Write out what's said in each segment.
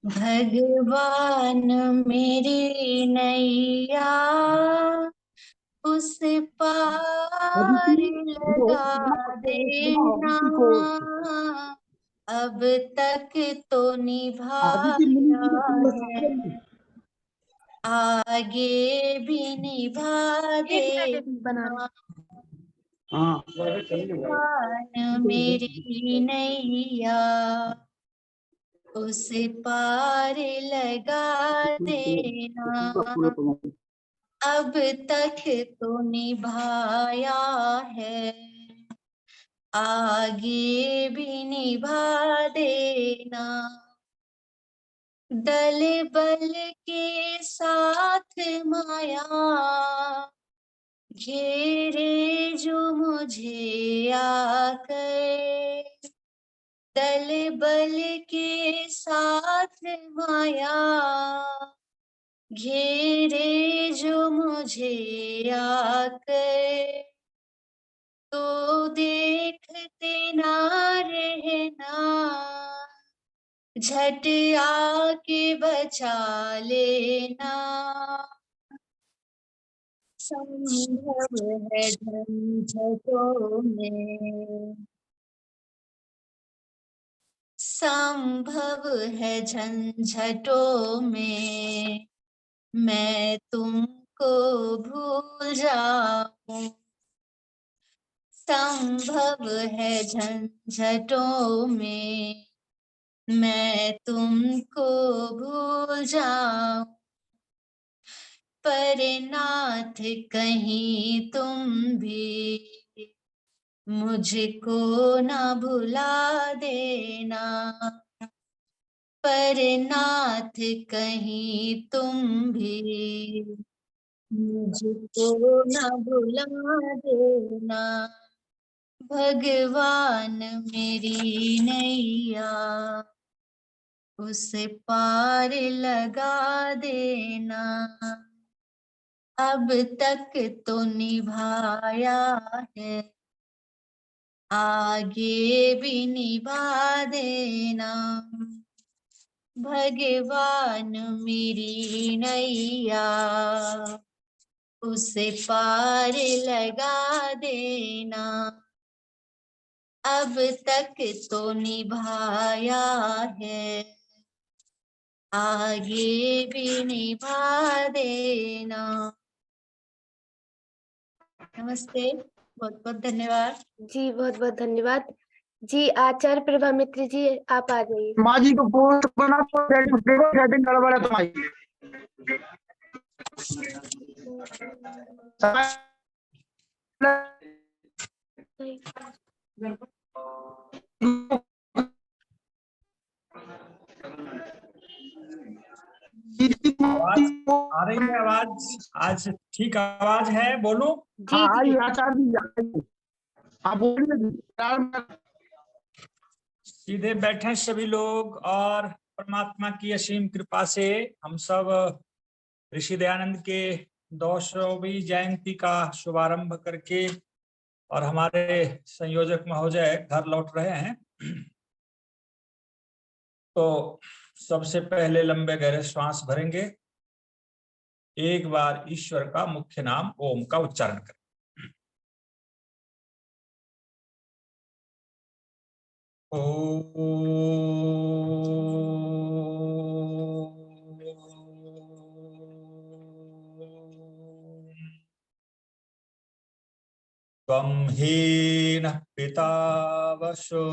भगवान मेरी नैया उस पार लगा देना, अब तक तो निभाया है, आगे भी निभा देना। भगवान मेरी नैया उस पार लगा देना, अब तक तो निभाया है, आगे भी निभा देना। दल बल के साथ माया घेरे जो मुझे आकर, दल बल के साथ माया घेरे जो मुझे आकर, तो देखते ना रहना, झट आके बचा लेना। संभव है झंझटों में, संभव है झंझटों में, मैं तुमको भूल जाऊं। संभव है झंझटों में, मैं तुमको भूल जाऊं, पर नाथ कहीं तुम भी मुझको ना भुला देना, पर नाथ कहीं तुम भी मुझको ना भुला देना। भगवान मेरी नैया उस पार लगा देना, अब तक तो निभाया है, आगे भी निभा देना। भगवान मेरी नैया उसे पार लगा देना, अब तक तो निभाया है, आगे भी निभा देना। नमस्ते, बहुत बहुत धन्यवाद जी। बहुत बहुत धन्यवाद जी। आचार्य प्रभा मित्र जी, आप आ जाइए। माँ जी को पोस्ट बना देखो, सेटिंग गड़बड़ है तुम्हारी। आवाज आ रही है? आवाज आज ठीक आवाज है? बोलूं? जी जी। हाँ बोलिए। सीधे बैठे सभी लोग, और परमात्मा की असीम कृपा से हम सब ऋषि दयानंद के 200वीं जयंती का शुभारंभ करके और हमारे संयोजक महोदय घर लौट रहे हैं। तो सबसे पहले लंबे गहरे श्वास भरेंगे, एक बार ईश्वर का मुख्य नाम ओम का उच्चारण करें। त्वं हीन पिता वशो,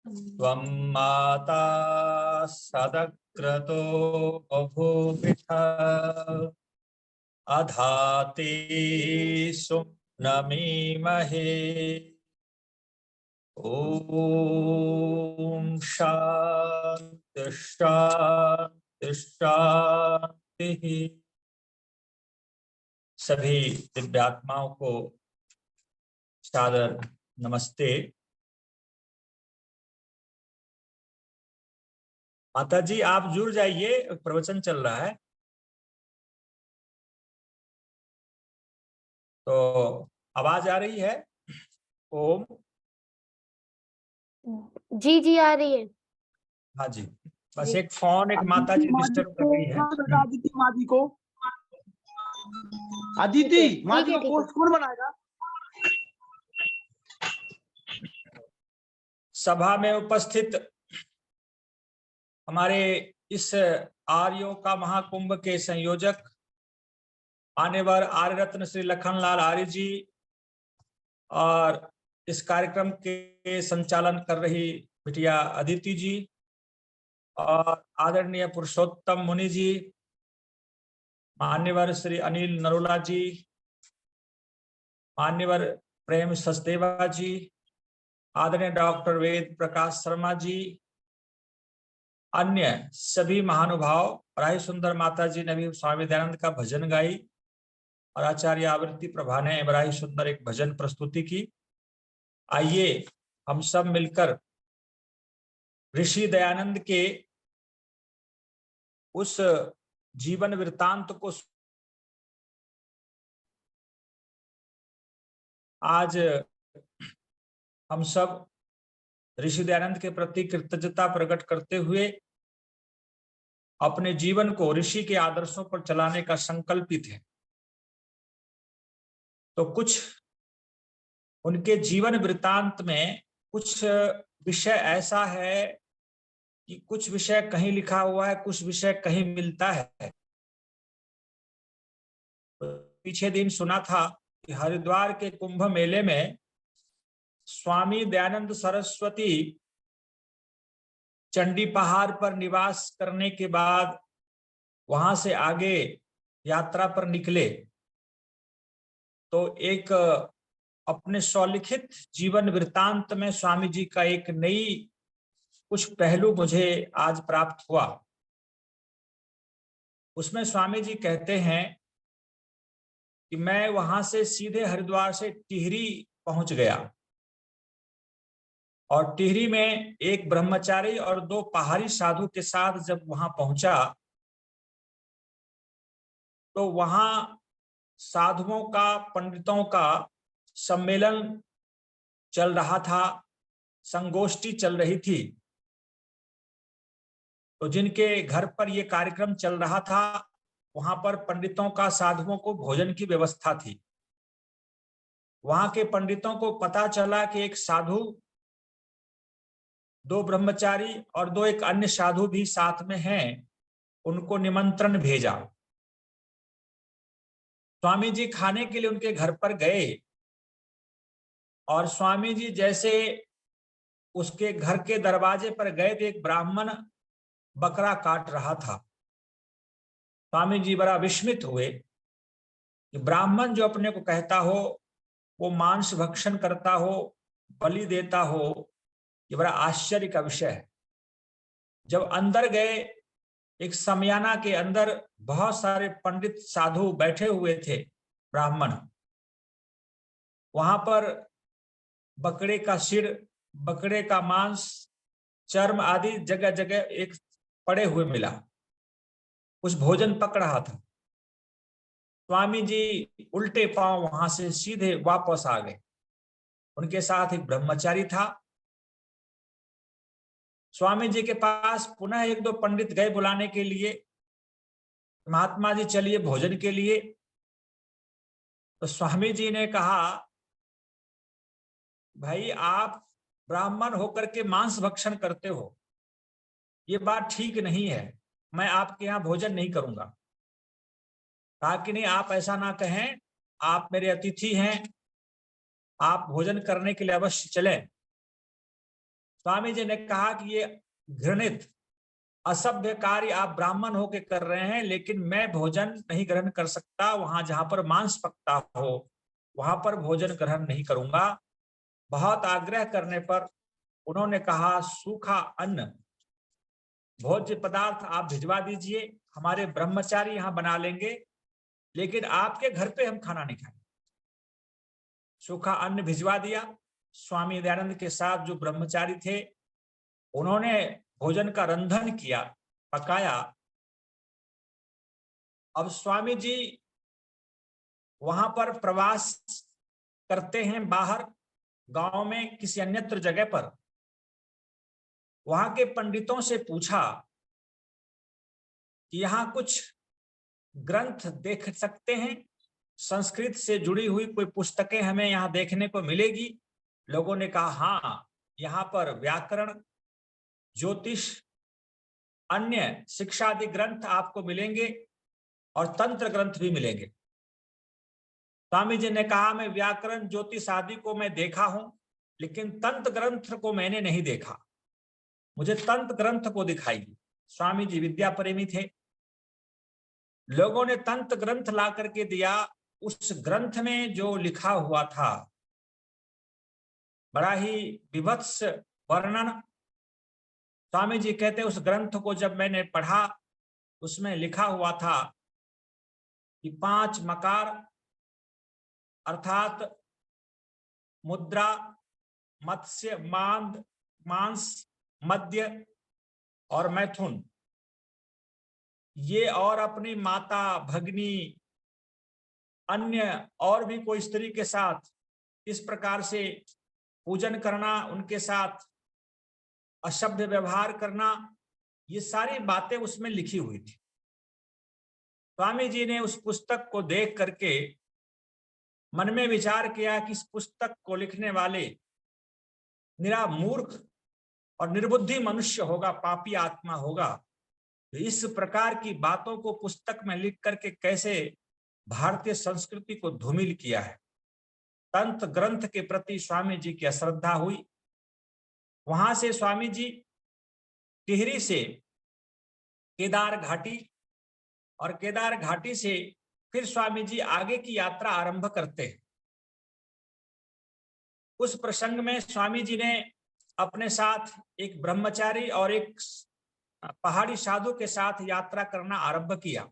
त्वं माता सदक्रतो बभूविथ, अधाते सुम्नमीमहे। ओम शांति शांति शांति। सभी दिव्यात्माओं को सादर नमस्ते। माता जी आप जुड़ जाइए, प्रवचन चल रहा है। तो आवाज आ रही है? ओम। जी जी आ रही है। हाँ जी, बस एक फोन, एक माता जी डिस्टर्ब कर रही है। अदिति माजी को, अदिति माजी को ठीक है। पोस्ट कौन बनाएगा? सभा में उपस्थित हमारे इस आर्यों का महाकुंभ के संयोजक मान्यवर आर्य रत्न श्री लखनलाल आर्य जी और इस कार्यक्रम के संचालन कर रही बिटिया अदिति जी और आदरणीय पुरुषोत्तम मुनि जी, मान्यवर श्री अनिल नरोला जी, मान्यवर प्रेम सचदेवा जी, आदरणीय डॉक्टर वेद प्रकाश शर्मा जी, अन्य सभी महानुभाव, बड़ी सुंदर माता जी ने भी स्वामी दयानंद का भजन गाई और आचार्य आवृत्ति प्रभा ने बड़ी सुंदर एक भजन प्रस्तुति की। आइए हम सब मिलकर ऋषि दयानंद के उस जीवन वृत्तांत को आज हम सब ऋषि दयानंद के प्रति कृतज्ञता प्रकट करते हुए अपने जीवन को ऋषि के आदर्शों पर चलाने का संकल्पित है। तो कुछ उनके जीवन वृत्तांत में कुछ विषय ऐसा है कि कुछ विषय कहीं लिखा हुआ है, कुछ विषय कहीं मिलता है। पीछे दिन सुना था कि हरिद्वार के कुंभ मेले में स्वामी दयानंद सरस्वती चंडी पहाड़ पर निवास करने के बाद वहां से आगे यात्रा पर निकले तो एक अपने स्वलिखित जीवन वृत्तांत में स्वामी जी का एक नई कुछ पहलू मुझे आज प्राप्त हुआ। उसमें स्वामी जी कहते हैं कि मैं वहां से सीधे हरिद्वार से टिहरी पहुंच गया और टिहरी में एक ब्रह्मचारी और 2 पहाड़ी साधु के साथ जब वहां पहुंचा तो वहां साधुओं का, पंडितों का सम्मेलन चल रहा था, संगोष्ठी चल रही थी। तो जिनके घर पर यह कार्यक्रम चल रहा था वहां पर पंडितों का, साधुओं को भोजन की व्यवस्था थी। वहां के पंडितों को पता चला कि एक साधु, 2 ब्रह्मचारी और 2 एक अन्य साधु भी साथ में हैं, उनको निमंत्रण भेजा। स्वामी जी खाने के लिए उनके घर पर गए और स्वामी जी जैसे उसके घर के दरवाजे पर गए तो एक ब्राह्मण बकरा काट रहा था। स्वामी जी बड़ा विस्मित हुए कि ब्राह्मण जो अपने को कहता हो वो मांस भक्षण करता हो, बलि देता हो, ये बड़ा आश्चर्य का विषय है। जब अंदर गए, एक समयाना के अंदर बहुत सारे पंडित साधु बैठे हुए थे, ब्राह्मण। वहां पर बकरे का सिर, बकरे का मांस, चर्म आदि जगह जगह एक पड़े हुए मिला। कुछ भोजन पक रहा था। स्वामी जी उल्टे पांव वहां से सीधे वापस आ गए। उनके साथ एक ब्रह्मचारी था। स्वामी जी के पास पुनः 1-2 पंडित गए बुलाने के लिए, महात्मा जी चलिए भोजन के लिए। तो स्वामी जी ने कहा, भाई आप ब्राह्मण होकर के मांस भक्षण करते हो, ये बात ठीक नहीं है, मैं आपके यहाँ भोजन नहीं करूंगा। कहा कि नहीं, आप ऐसा ना कहें, आप मेरे अतिथि हैं, आप भोजन करने के लिए अवश्य चलें। स्वामी जी ने कहा कि ये घृणित असभ्य कार्य आप ब्राह्मण होकर कर रहे हैं, लेकिन मैं भोजन नहीं ग्रहण कर सकता। वहां जहां पर मांस पकता हो वहां पर भोजन ग्रहण नहीं करूंगा। बहुत आग्रह करने पर उन्होंने कहा, सूखा अन्न, भोज्य पदार्थ आप भिजवा दीजिए, हमारे ब्रह्मचारी यहाँ बना लेंगे, लेकिन आपके घर पे हम खाना नहीं खाएंगे। सूखा अन्न भिजवा दिया। स्वामी दयानंद के साथ जो ब्रह्मचारी थे उन्होंने भोजन का रंधन किया, पकाया। अब स्वामी जी वहां पर प्रवास करते हैं बाहर गांव में किसी अन्यत्र जगह पर। वहां के पंडितों से पूछा कि यहाँ कुछ ग्रंथ देख सकते हैं, संस्कृत से जुड़ी हुई कोई पुस्तकें हमें यहाँ देखने को मिलेगी। लोगों ने कहा हाँ, यहाँ पर व्याकरण, ज्योतिष, अन्य शिक्षादि ग्रंथ आपको मिलेंगे और तंत्र ग्रंथ भी मिलेंगे। स्वामी जी ने कहा मैं व्याकरण, ज्योतिष आदि को मैं देखा हूं, लेकिन तंत्र ग्रंथ को मैंने नहीं देखा, मुझे तंत्र ग्रंथ को दिखाइए। स्वामी जी विद्या प्रेमी थे। लोगों ने तंत्र ग्रंथ ला करके दिया। उस ग्रंथ में जो लिखा हुआ था बड़ा ही विभत्स वर्णन। स्वामी जी कहते उस ग्रंथ को जब मैंने पढ़ा, उसमें लिखा हुआ था कि 5 मकार अर्थात मुद्रा, मत्स्य, मांद, मांस, मध्य और मैथुन, ये और अपनी माता, भगनी, अन्य और भी कोई स्त्री के साथ इस प्रकार से पूजन करना, उनके साथ अशुभ व्यवहार करना, ये सारी बातें उसमें लिखी हुई थी। स्वामी जी ने उस पुस्तक को देख करके मन में विचार किया कि इस पुस्तक को लिखने वाले निरा मूर्ख और निर्बुद्धि मनुष्य होगा, पापी आत्मा होगा। इस प्रकार की बातों को पुस्तक में लिख करके कैसे भारतीय संस्कृति को धूमिल किया है। तंत्र ग्रंथ के प्रति स्वामी जी की अश्रद्धा हुई। वहां से स्वामी जी टिहरी से केदार घाटी और केदार घाटी से फिर स्वामी जी आगे की यात्रा आरंभ करते हैं। उस प्रसंग में स्वामी जी ने अपने साथ एक ब्रह्मचारी और एक पहाड़ी साधु के साथ यात्रा करना आरंभ किया।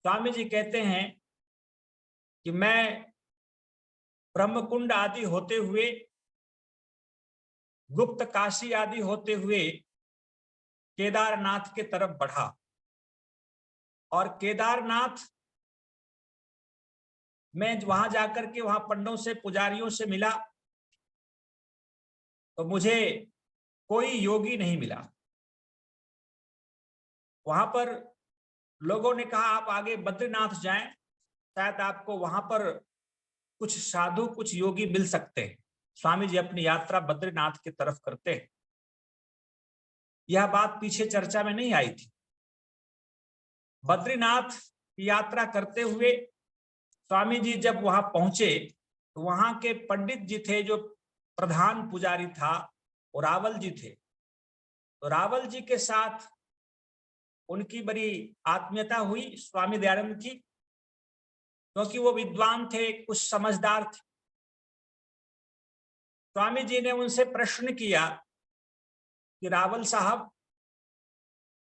स्वामी जी कहते हैं कि मैं ब्रह्मकुंड आदि होते हुए, गुप्त काशी आदि होते हुए केदारनाथ के तरफ बढ़ा और केदारनाथ में वहां जाकर के वहां पंडों से, पुजारियों से मिला तो मुझे कोई योगी नहीं मिला। वहां पर लोगों ने कहा आप आगे बद्रीनाथ जाएं, शायद आपको वहां पर कुछ साधु, कुछ योगी मिल सकते हैं। स्वामी जी अपनी यात्रा बद्रीनाथ की तरफ करते हैं। यह बात पीछे चर्चा में नहीं आई थी। बद्रीनाथ की यात्रा करते हुए स्वामी जी जब वहां पहुंचे तो वहां के पंडित जी थे, जो प्रधान पुजारी था वो रावल जी थे। तो रावल जी के साथ उनकी बड़ी आत्मीयता हुई स्वामी दयानंद की, क्योंकि वो विद्वान थे, कुछ समझदार थे। स्वामी जी ने उनसे प्रश्न किया कि रावल साहब,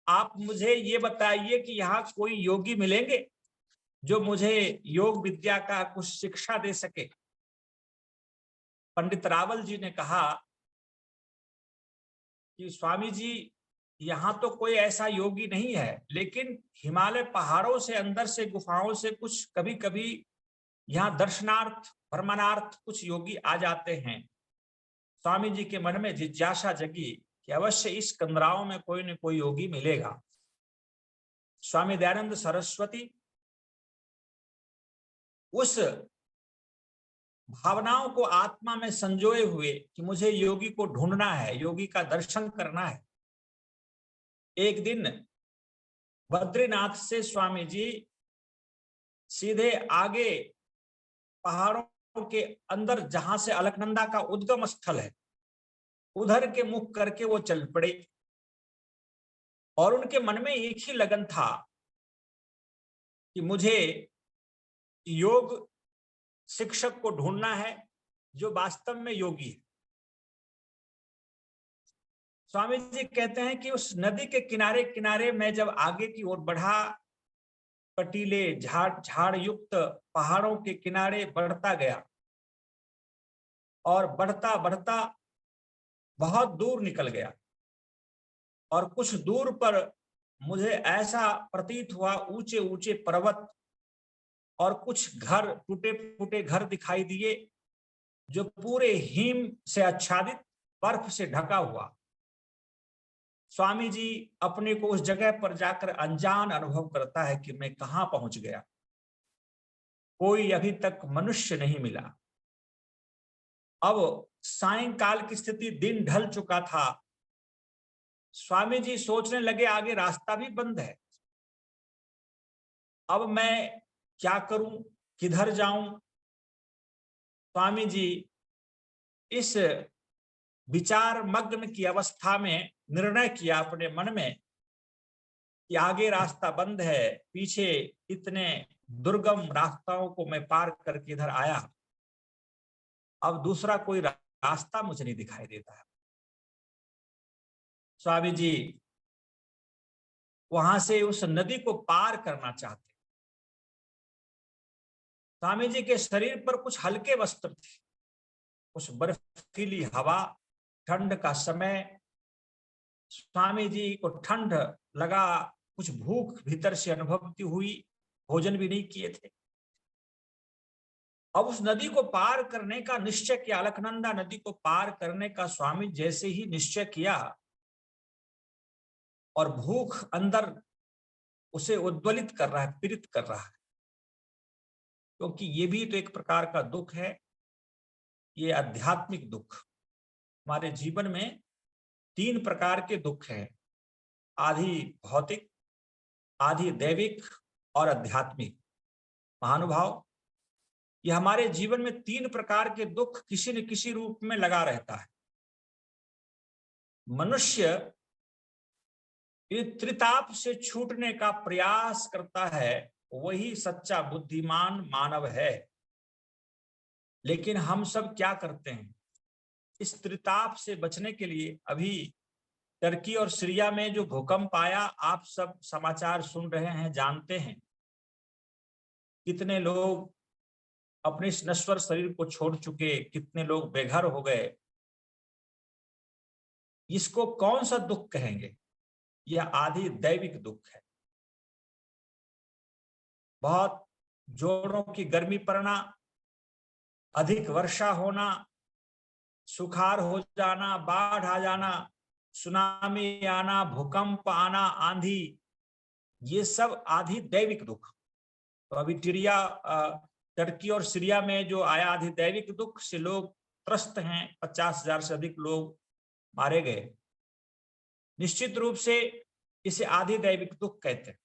आप मुझे ये बताइए कि यहाँ कोई योगी मिलेंगे जो मुझे योग विद्या का कुछ शिक्षा दे सके। पंडित रावल जी ने कहा कि स्वामी जी यहाँ तो कोई ऐसा योगी नहीं है, लेकिन हिमालय पहाड़ों से, अंदर से, गुफाओं से कुछ कभी कभी यहाँ दर्शनार्थ, भ्रमणार्थ कुछ योगी आ जाते हैं। स्वामी जी के मन में जिज्ञासा जगी कि अवश्य इस कंदराओं में कोई न कोई योगी मिलेगा। स्वामी दयानंद सरस्वती उस भावनाओं को आत्मा में संजोए हुए कि मुझे योगी को ढूंढना है, योगी का दर्शन करना है। एक दिन बद्रीनाथ से स्वामी जी सीधे आगे पहाड़ों के अंदर, जहां से अलकनंदा का उद्गम स्थल है, उधर के मुख करके वो चल पड़े। और उनके मन में एक ही लगन था कि मुझे योग शिक्षक को ढूंढना है जो वास्तव में योगी है। स्वामी जी कहते हैं कि उस नदी के किनारे किनारे मैं जब आगे की ओर बढ़ा, कटीले झाड़ युक्त पहाड़ों के किनारे बढ़ता गया और बढ़ता बढ़ता बहुत दूर निकल गया। और कुछ दूर पर मुझे ऐसा प्रतीत हुआ, ऊंचे ऊंचे पर्वत और कुछ घर, टूटे फूटे घर दिखाई दिए जो पूरे हिम से आच्छादित, बर्फ से ढका हुआ। स्वामी जी अपने को उस जगह पर जाकर अनजान अनुभव करता है कि मैं कहां पहुंच गया, कोई अभी तक मनुष्य नहीं मिला। अब सायंकाल की स्थिति, दिन ढल चुका था। स्वामी जी सोचने लगे आगे रास्ता भी बंद है, अब मैं क्या करूं, किधर जाऊं। स्वामी जी इस विचार मग्न की अवस्था में निर्णय किया अपने मन में कि आगे रास्ता बंद है, पीछे इतने दुर्गम रास्ताओं को मैं पार करके इधर आया, अब दूसरा कोई रास्ता मुझे नहीं दिखाई देता है। स्वामी जी वहां से उस नदी को पार करना चाहते। स्वामी जी के शरीर पर कुछ हल्के वस्त्र थे, उस बर्फीली हवा, ठंड का समय, स्वामी जी को ठंड लगा, कुछ भूख भीतर से अनुभूति हुई, भोजन भी नहीं किए थे। अब उस नदी को पार करने का निश्चय किया, अलकनंदा नदी को पार करने का स्वामी जैसे ही निश्चय किया और भूख अंदर उसे उद्वेलित कर रहा है, पीड़ित कर रहा है, क्योंकि ये भी तो एक प्रकार का दुख है, ये आध्यात्मिक दुख। हमारे जीवन में 3 प्रकार के दुख हैं, आधि भौतिक, आधि दैविक और आध्यात्मिक। महानुभाव, ये हमारे जीवन में 3 प्रकार के दुख किसी न किसी रूप में लगा रहता है। मनुष्य त्रिताप से छूटने का प्रयास करता है, वही सच्चा बुद्धिमान मानव है। लेकिन हम सब क्या करते हैं, इस त्रिताप से बचने के लिए अभी टर्की और सीरिया में जो भूकंप आया, आप सब समाचार सुन रहे हैं, जानते हैं कितने लोग अपने इस नश्वर शरीर को छोड़ चुके, कितने लोग बेघर हो गए। इसको कौन सा दुख कहेंगे? यह आधि दैविक दुख है। बहुत जोरों की गर्मी पड़ना, अधिक वर्षा होना, सुखाड़ हो जाना, बाढ़ आ जाना, सुनामी आना, भूकंप आना, आंधी, ये सब आधि दैविक दुख। तो अभी टर्की और सीरिया में जो आया आधि दैविक दुख से लोग त्रस्त हैं, 50,000 से अधिक लोग मारे गए। निश्चित रूप से इसे आधि दैविक दुख कहते हैं।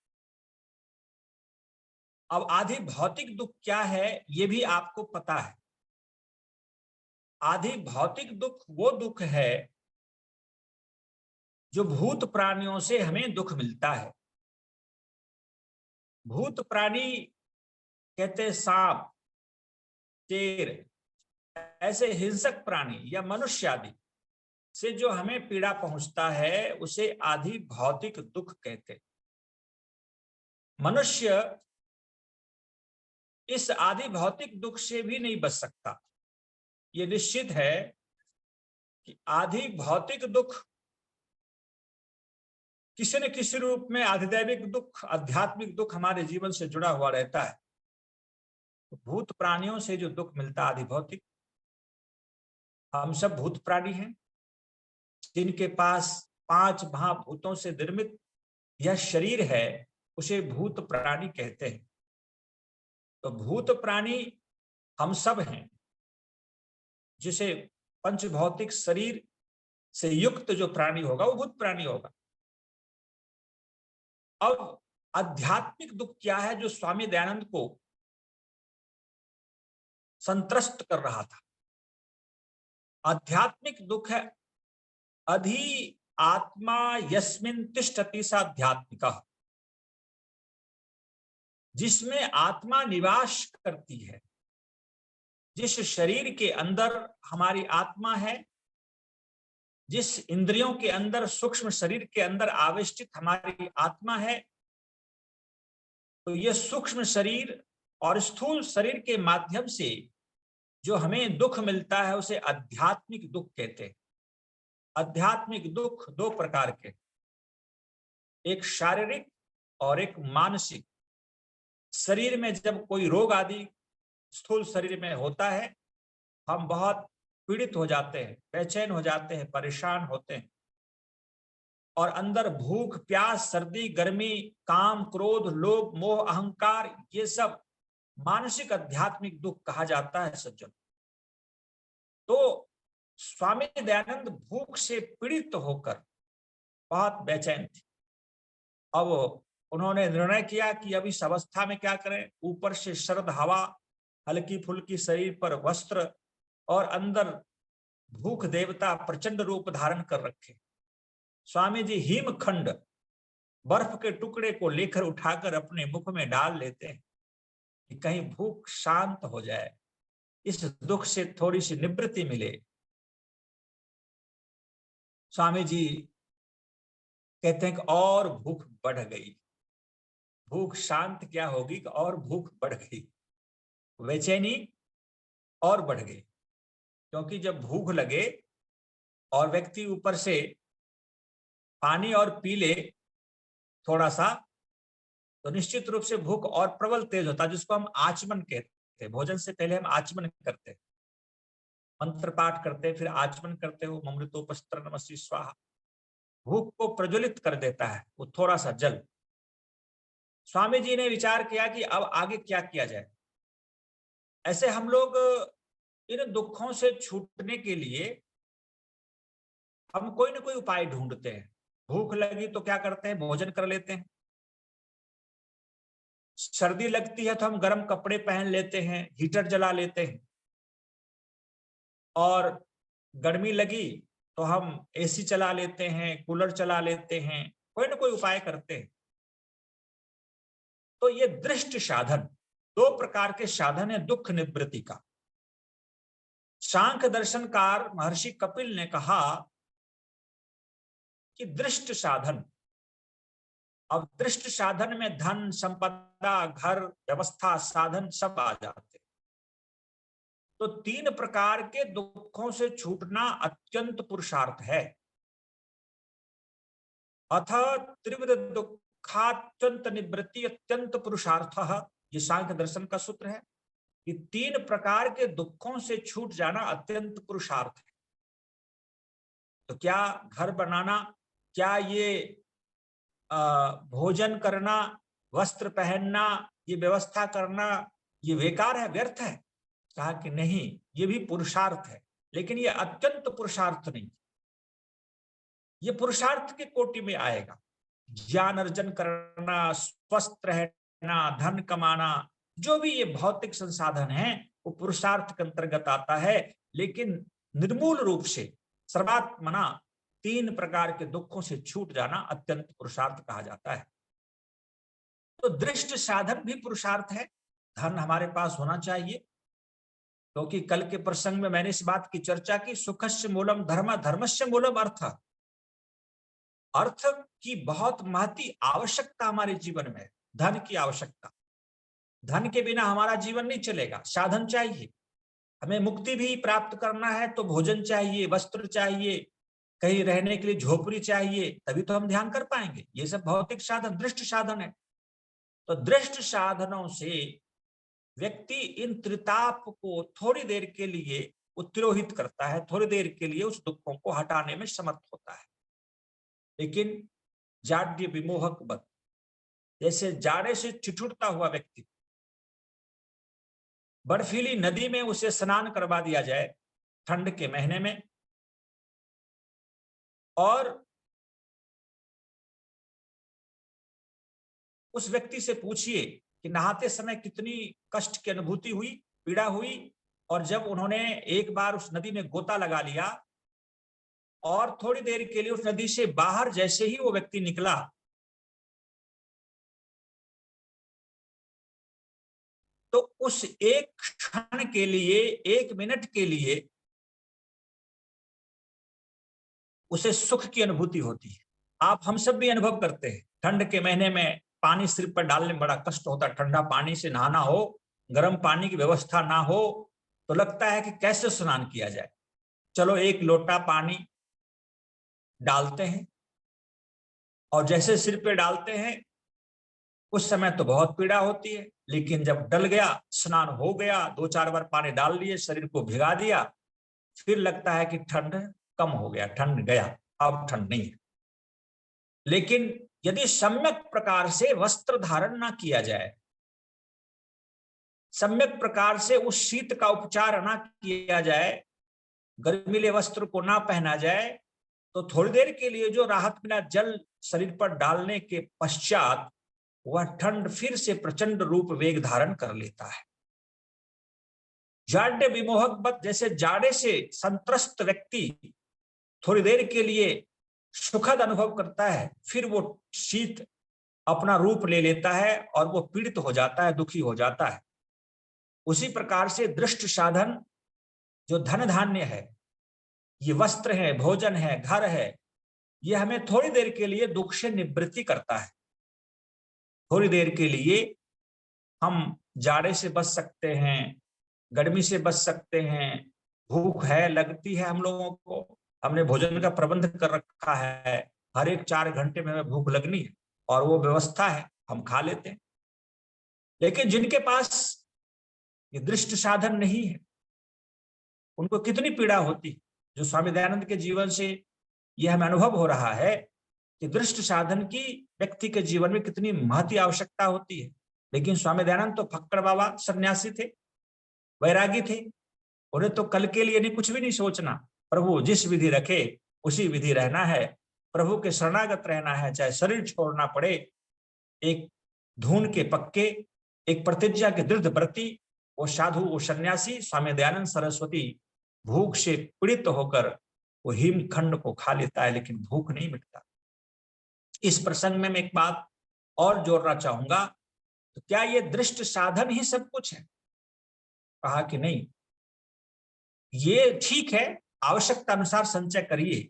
अब आधि भौतिक दुख क्या है, ये भी आपको पता है। आधि भौतिक दुख वो दुख है जो भूत प्राणियों से हमें दुख मिलता है। भूत प्राणी कहते सांप, शेर, ऐसे हिंसक प्राणी या मनुष्य आदि से जो हमें पीड़ा पहुंचता है, उसे आधि भौतिक दुख कहते। मनुष्य इस आधि भौतिक दुख से भी नहीं बच सकता। ये निश्चित है कि आधि भौतिक दुख किसी न किसी रूप में आधिदैविक दुख, आध्यात्मिक दुख हमारे जीवन से जुड़ा हुआ रहता है। तो भूत प्राणियों से जो दुख मिलता है आधि भौतिक, हम सब भूत प्राणी हैं, जिनके पास 5 महाभूतों से निर्मित यह शरीर है, उसे भूत प्राणी कहते हैं। तो भूत प्राणी हम सब हैं, जिसे पंचभौतिक शरीर से युक्त जो प्राणी होगा वो भूत प्राणी होगा। अब आध्यात्मिक दुख क्या है जो स्वामी दयानंद को संत्रस्त कर रहा था? आध्यात्मिक दुख है अधि आत्मा यस्मिन तिष्ठति साध्यात्मिका, जिसमें आत्मा निवास करती है। जिस शरीर के अंदर हमारी आत्मा है, जिस इंद्रियों के अंदर, सूक्ष्म शरीर के अंदर आविष्टित हमारी आत्मा है, तो यह सूक्ष्म शरीर और स्थूल शरीर के माध्यम से जो हमें दुख मिलता है उसे आध्यात्मिक दुख कहते हैं। आध्यात्मिक दुख 2 प्रकार के, एक शारीरिक और एक मानसिक। शरीर में जब कोई रोग आदि स्थूल शरीर में होता है, हम बहुत पीड़ित हो जाते हैं, बेचैन हो जाते हैं, परेशान होते हैं। और अंदर भूख, प्यास, सर्दी, गर्मी, काम, क्रोध, लोभ, मोह, अहंकार, ये सब मानसिक आध्यात्मिक दुख कहा जाता है सज्जन। तो स्वामी दयानंद भूख से पीड़ित होकर बहुत बेचैन थे। अब उन्होंने निर्णय किया कि अब इस अवस्था में क्या करें, ऊपर से शरद हवा, हल्की फुल्की शरीर पर वस्त्र और अंदर भूख देवता प्रचंड रूप धारण कर रखे। स्वामी जी हिमखंड, बर्फ के टुकड़े को लेकर उठाकर अपने मुख में डाल लेते हैं कि कहीं भूख शांत हो जाए, इस दुख से थोड़ी सी निवृत्ति मिले। स्वामी जी कहते हैं कि और भूख बढ़ गई। भूख शांत क्या होगी कि और भूख बढ़ गई, बेचैनी और बढ़ गई। क्योंकि जब भूख लगे और व्यक्ति ऊपर से पानी और पी ले थोड़ा सा, तो निश्चित रूप से भूख और प्रबल तेज होता है, जिसको हम आचमन कहते हैं। भोजन से पहले हम आचमन करते हैं, मंत्र पाठ करते, फिर आचमन करते हो, अमृतोपस्त्र नमस्ते स्वाहा। भूख को प्रज्वलित कर देता है वो थोड़ा सा जल। स्वामी जी ने विचार किया कि अब आगे क्या किया जाए। ऐसे हम लोग इन दुखों से छूटने के लिए हम कोई ना कोई उपाय ढूंढते हैं। भूख लगी तो क्या करते हैं, भोजन कर लेते हैं। सर्दी लगती है तो हम गर्म कपड़े पहन लेते हैं, हीटर जला लेते हैं। और गर्मी लगी तो हम एसी चला लेते हैं, कूलर चला लेते हैं, कोई ना कोई उपाय करते हैं। तो ये दृष्ट साधन, दो प्रकार के साधन है दुख निवृत्ति का। सांख्य दर्शनकार महर्षि कपिल ने कहा कि दृष्ट साधन, अब दृष्ट साधन में धन, संपदा, घर, व्यवस्था, साधन सब आ जाते। तो तीन प्रकार के दुखों से छूटना अत्यंत पुरुषार्थ है। अथ त्रिविध दुखात्यंत निवृत्ति अत्यंत पुरुषार्थ, ये सांख्य दर्शन का सूत्र है कि तीन प्रकार के दुखों से छूट जाना अत्यंत पुरुषार्थ है। तो क्या घर बनाना, क्या ये भोजन करना, वस्त्र पहनना, ये व्यवस्था करना, ये बेकार है, व्यर्थ है? कहा कि नहीं, ये भी पुरुषार्थ है, लेकिन ये अत्यंत पुरुषार्थ नहीं। ये पुरुषार्थ के कोटि में आएगा। ज्ञान अर्जन करना, स्वस्थ रहना, धन कमाना, जो भी ये भौतिक संसाधन है वो पुरुषार्थ के अंतर्गत आता है। लेकिन निर्मूल रूप से सर्वात्मना तीन प्रकार के दुखों से छूट जाना अत्यंत पुरुषार्थ कहा जाता है। तो दृष्ट साधन भी पुरुषार्थ है। धन हमारे पास होना चाहिए, क्योंकि कल के प्रसंग में मैंने इस बात की चर्चा की, सुखस्य मूलम धर्म, धर्मस्य मूलम अर्थ। अर्थ की बहुत महती आवश्यकता हमारे जीवन में, धन की आवश्यकता। धन के बिना हमारा जीवन नहीं चलेगा, साधन चाहिए। हमें मुक्ति भी प्राप्त करना है तो भोजन चाहिए, वस्त्र चाहिए, कहीं रहने के लिए झोपड़ी चाहिए, तभी तो हम ध्यान कर पाएंगे। ये सब भौतिक साधन, दृष्ट साधन है। तो दृष्ट साधनों से व्यक्ति इन त्रिताप को थोड़ी देर के लिए उत्तिरोहित करता है, थोड़ी देर के लिए उस दुखों को हटाने में समर्थ होता है। लेकिन जाड्य विमोहक बत, जैसे जाड़े से ठिठुरता हुआ व्यक्ति, बर्फीली नदी में उसे स्नान करवा दिया जाए ठंड के महीने में, और उस व्यक्ति से पूछिए कि नहाते समय कितनी कष्ट की अनुभूति हुई, पीड़ा हुई। और जब उन्होंने एक बार उस नदी में गोता लगा लिया और थोड़ी देर के लिए उस नदी से बाहर जैसे ही वो व्यक्ति निकला, तो उस एक क्षण के लिए, एक मिनट के लिए उसे सुख की अनुभूति होती है। आप हम सब भी अनुभव करते हैं, ठंड के महीने में पानी सिर पर डालने में बड़ा कष्ट होता है। ठंडा पानी से नहाना हो, गर्म पानी की व्यवस्था ना हो, तो लगता है कि कैसे स्नान किया जाए। चलो एक लोटा पानी डालते हैं, और जैसे सिर पे डालते हैं उस समय तो बहुत पीड़ा होती है, लेकिन जब डल गया, स्नान हो गया, 2-4 बार पानी डाल लिए, शरीर को भिगा दिया, फिर लगता है कि ठंड कम हो गया, ठंड गया, अब ठंड नहीं है। लेकिन यदि सम्यक प्रकार से वस्त्र धारण ना किया जाए, सम्यक प्रकार से उस शीत का उपचार ना किया जाए, गर्मीले वस्त्र को ना पहना जाए, तो थोड़ी देर के लिए जो राहत मिला जल शरीर पर डालने के पश्चात वह ठंड फिर से प्रचंड रूप वेग धारण कर लेता है। जाड्य विमोहक, जैसे जाड़े से संत्रस्त व्यक्ति थोड़ी देर के लिए सुखद अनुभव करता है, फिर वो शीत अपना रूप ले लेता है और वो पीड़ित हो जाता है, दुखी हो जाता है। उसी प्रकार से दृष्ट साधन जो धन धान्य है, ये वस्त्र है, भोजन है, घर है, ये हमें थोड़ी देर के लिए दुख से निवृत्ति करता है। थोड़ी देर के लिए हम जाड़े से बच सकते हैं, गर्मी से बच सकते हैं, भूख है लगती है हम लोगों को, हमने भोजन का प्रबंध कर रखा है, हर एक 4 घंटे में हमें भूख लगनी है और वो व्यवस्था है, हम खा लेते हैं। लेकिन जिनके पास ये दृष्ट साधन नहीं है, उनको कितनी पीड़ा होती। जो स्वामी दयानंद के जीवन से यह हमें अनुभव हो रहा है कि दृष्ट साधन की व्यक्ति के जीवन में कितनी महती आवश्यकता होती है। लेकिन स्वामी दयानंद तो फक्कड़ बाबा सन्यासी थे, वैरागी थे, उन्हें तो कल के लिए नहीं, कुछ भी नहीं सोचना, प्रभु जिस विधि रखे उसी विधि रहना है, प्रभु के शरणागत रहना है, चाहे शरीर छोड़ना पड़े। एक धून के पक्के, एक प्रतिज्ञा के दृढ़ व्रती वो साधु, वो सन्यासी स्वामी दयानंद सरस्वती भूख से पीड़ित होकर वो हिमखंड को खा लेता है, लेकिन भूख नहीं मिटता। इस प्रसंग में मैं एक बात और जोड़ना चाहूंगा, तो क्या ये दृष्ट साधन ही सब कुछ है? कहा कि नहीं, ये ठीक है, आवश्यकता अनुसार संचय करिए,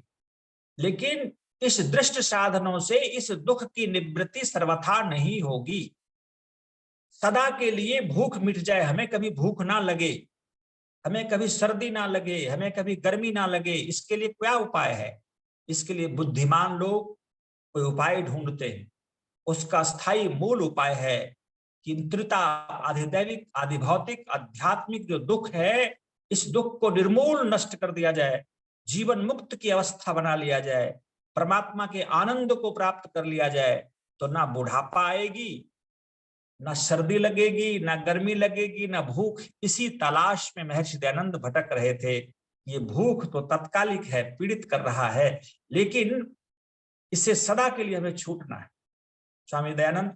लेकिन इस दृष्ट साधनों से इस दुख की निवृत्ति सर्वथा नहीं होगी। सदा के लिए भूख मिट जाए, हमें कभी भूख ना लगे, हमें कभी सर्दी ना लगे, हमें कभी गर्मी ना लगे, इसके लिए क्या उपाय है? इसके लिए बुद्धिमान लोग कोई उपाय ढूंढते हैं। उसका स्थायी मूल उपाय है कि त्रिता, आधिदैविक, आधिभौतिक, आध्यात्मिक जो दुख है, इस दुख को निर्मूल नष्ट कर दिया जाए, जीवन मुक्त की अवस्था बना लिया जाए, परमात्मा के आनंद को प्राप्त कर लिया जाए, तो ना बुढ़ापा आएगी, ना सर्दी लगेगी, ना गर्मी लगेगी, ना भूख। इसी तलाश में महर्षि दयानंद भटक रहे थे। ये भूख तो तत्कालिक है, पीड़ित कर रहा है, लेकिन इससे सदा के लिए हमें छूटना है। स्वामी दयानंद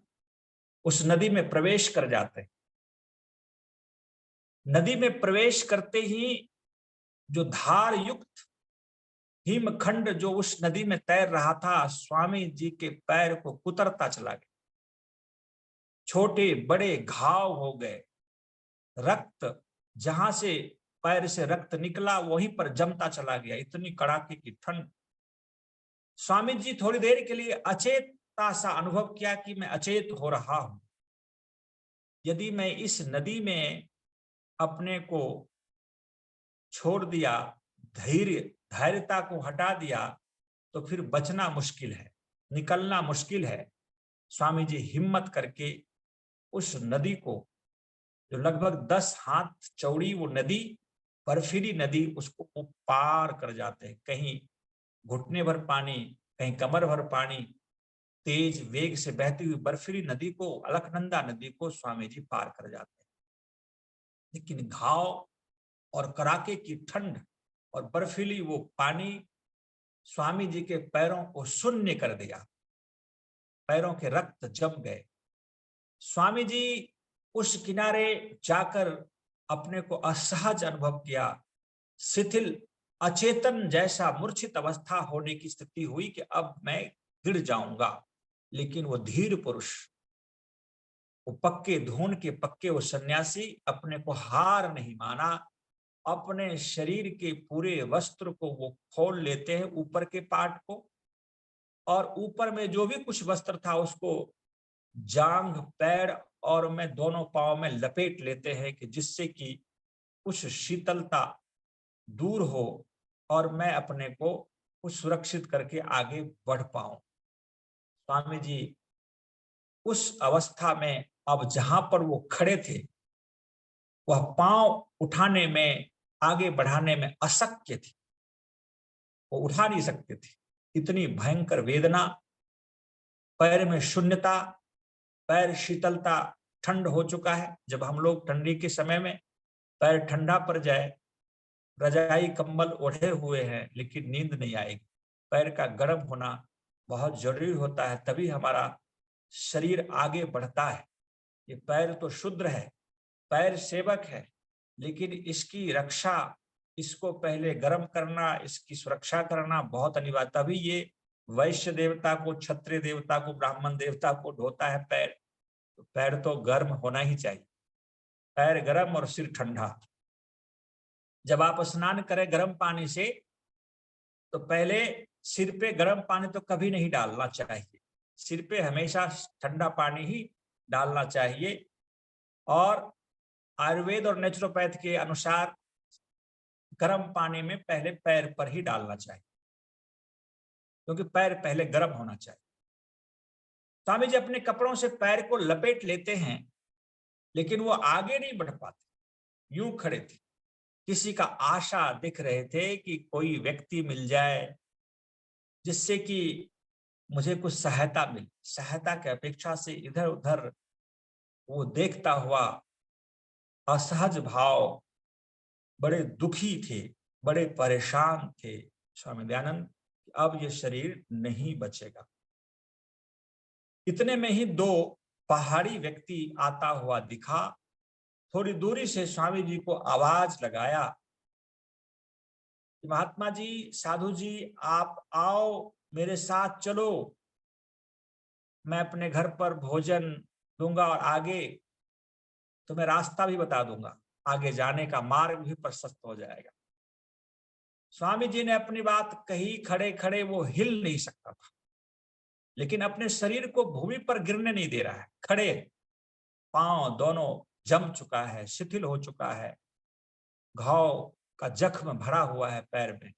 उस नदी में प्रवेश कर जाते हैं। नदी में प्रवेश करते ही जो धार युक्त हिमखंड जो उस नदी में तैर रहा था, स्वामी जी के पैर को कुतरता चला गया, छोटे बड़े घाव हो गए, रक्त जहां से पैर से रक्त निकला वहीं पर जमता चला गया, इतनी कड़ाके की ठंड। स्वामी जी थोड़ी देर के लिए अचेतता सा अनुभव किया कि मैं अचेत हो रहा हूं। यदि मैं इस नदी में अपने को छोड़ दिया, धैर्यता को हटा दिया, तो फिर बचना मुश्किल है, निकलना मुश्किल है। स्वामी जी हिम्मत करके उस नदी को, जो लगभग 10 हाथ चौड़ी वो नदी, बर्फीली नदी, उसको वो पार कर जाते हैं। कहीं घुटने भर पानी, कहीं कमर भर पानी, तेज वेग से बहती हुई बर्फीली नदी को, अलकनंदा नदी को स्वामी जी पार कर जाते हैं। लेकिन घाव और कड़ाके की ठंड और बर्फीली वो पानी स्वामी जी के पैरों को शून्य कर दिया, पैरों के रक्त जम गए। स्वामी जी उस किनारे जाकर अपने को असहज अनुभव किया, शिथिल, अचेतन जैसा मूर्छित अवस्था होने की स्थिति हुई कि अब मैं गिर जाऊंगा। लेकिन वो धीर पुरुष, वो पक्के धून के पक्के वो सन्यासी अपने को हार नहीं माना। अपने शरीर के पूरे वस्त्र को वो खोल लेते हैं, ऊपर के पार्ट को, और ऊपर में जो भी कुछ वस्त्र था उसको जांघ, पैर और मैं दोनों पांव में लपेट लेते हैं कि जिससे कि कुछ शीतलता दूर हो और मैं अपने को कुछ सुरक्षित करके आगे बढ़ पाऊं। स्वामी जी उस अवस्था में अब जहां पर वो खड़े थे, वह पांव उठाने में, आगे बढ़ाने में अशक्य थी, वो उठा नहीं सकते थे। इतनी भयंकर वेदना, पैर में शून्यता, पैर शीतलता, ठंड हो चुका है। जब हम लोग ठंडी के समय में पैर ठंडा पड़ जाए, रजाई कंबल ओढ़े हुए हैं लेकिन नींद नहीं आएगी। पैर का गर्म होना बहुत जरूरी होता है, तभी हमारा शरीर आगे बढ़ता है। ये पैर तो शुद्र है, पैर सेवक है, लेकिन इसकी रक्षा, इसको पहले गर्म करना, इसकी सुरक्षा करना बहुत अनिवार्य। तभी ये वैश्य देवता को, क्षत्रिय देवता को, ब्राह्मण देवता को ढोता है पैर। तो पैर तो गर्म होना ही चाहिए, पैर गर्म और सिर ठंडा। जब आप स्नान करें गर्म पानी से, तो पहले सिर पे गर्म पानी तो कभी नहीं डालना चाहिए, सिर पे हमेशा ठंडा पानी ही डालना चाहिए। और आयुर्वेद और नेचुरोपैथ के अनुसार गर्म पानी में पहले पैर पर ही डालना चाहिए, क्योंकि पैर पहले गर्म होना चाहिए। स्वामी जी अपने कपड़ों से पैर को लपेट लेते हैं, लेकिन वो आगे नहीं बढ़ पाते, यूं खड़े थे। किसी का आशा दिख रहे थे कि कोई व्यक्ति मिल जाए जिससे कि मुझे कुछ सहायता मिले। सहायता की अपेक्षा से इधर उधर वो देखता हुआ असहज भाव, बड़े दुखी थे, बड़े परेशान थे स्वामी दयानंद। अब ये शरीर नहीं बचेगा। इतने में ही दो पहाड़ी व्यक्ति आता हुआ दिखा। थोड़ी दूरी से स्वामी जी को आवाज लगाया कि महात्मा जी, साधु जी, आप आओ, मेरे साथ चलो, मैं अपने घर पर भोजन दूंगा और आगे तुम्हें रास्ता भी बता दूंगा, आगे जाने का मार्ग भी प्रशस्त हो जाएगा। स्वामी जी ने अपनी बात कही, खड़े खड़े वो हिल नहीं सकता था, लेकिन अपने शरीर को भूमि पर गिरने नहीं दे रहा है। खड़े, पांव दोनों जम चुका है, शिथिल हो चुका है, घाव का जख्म भरा हुआ है पैर में,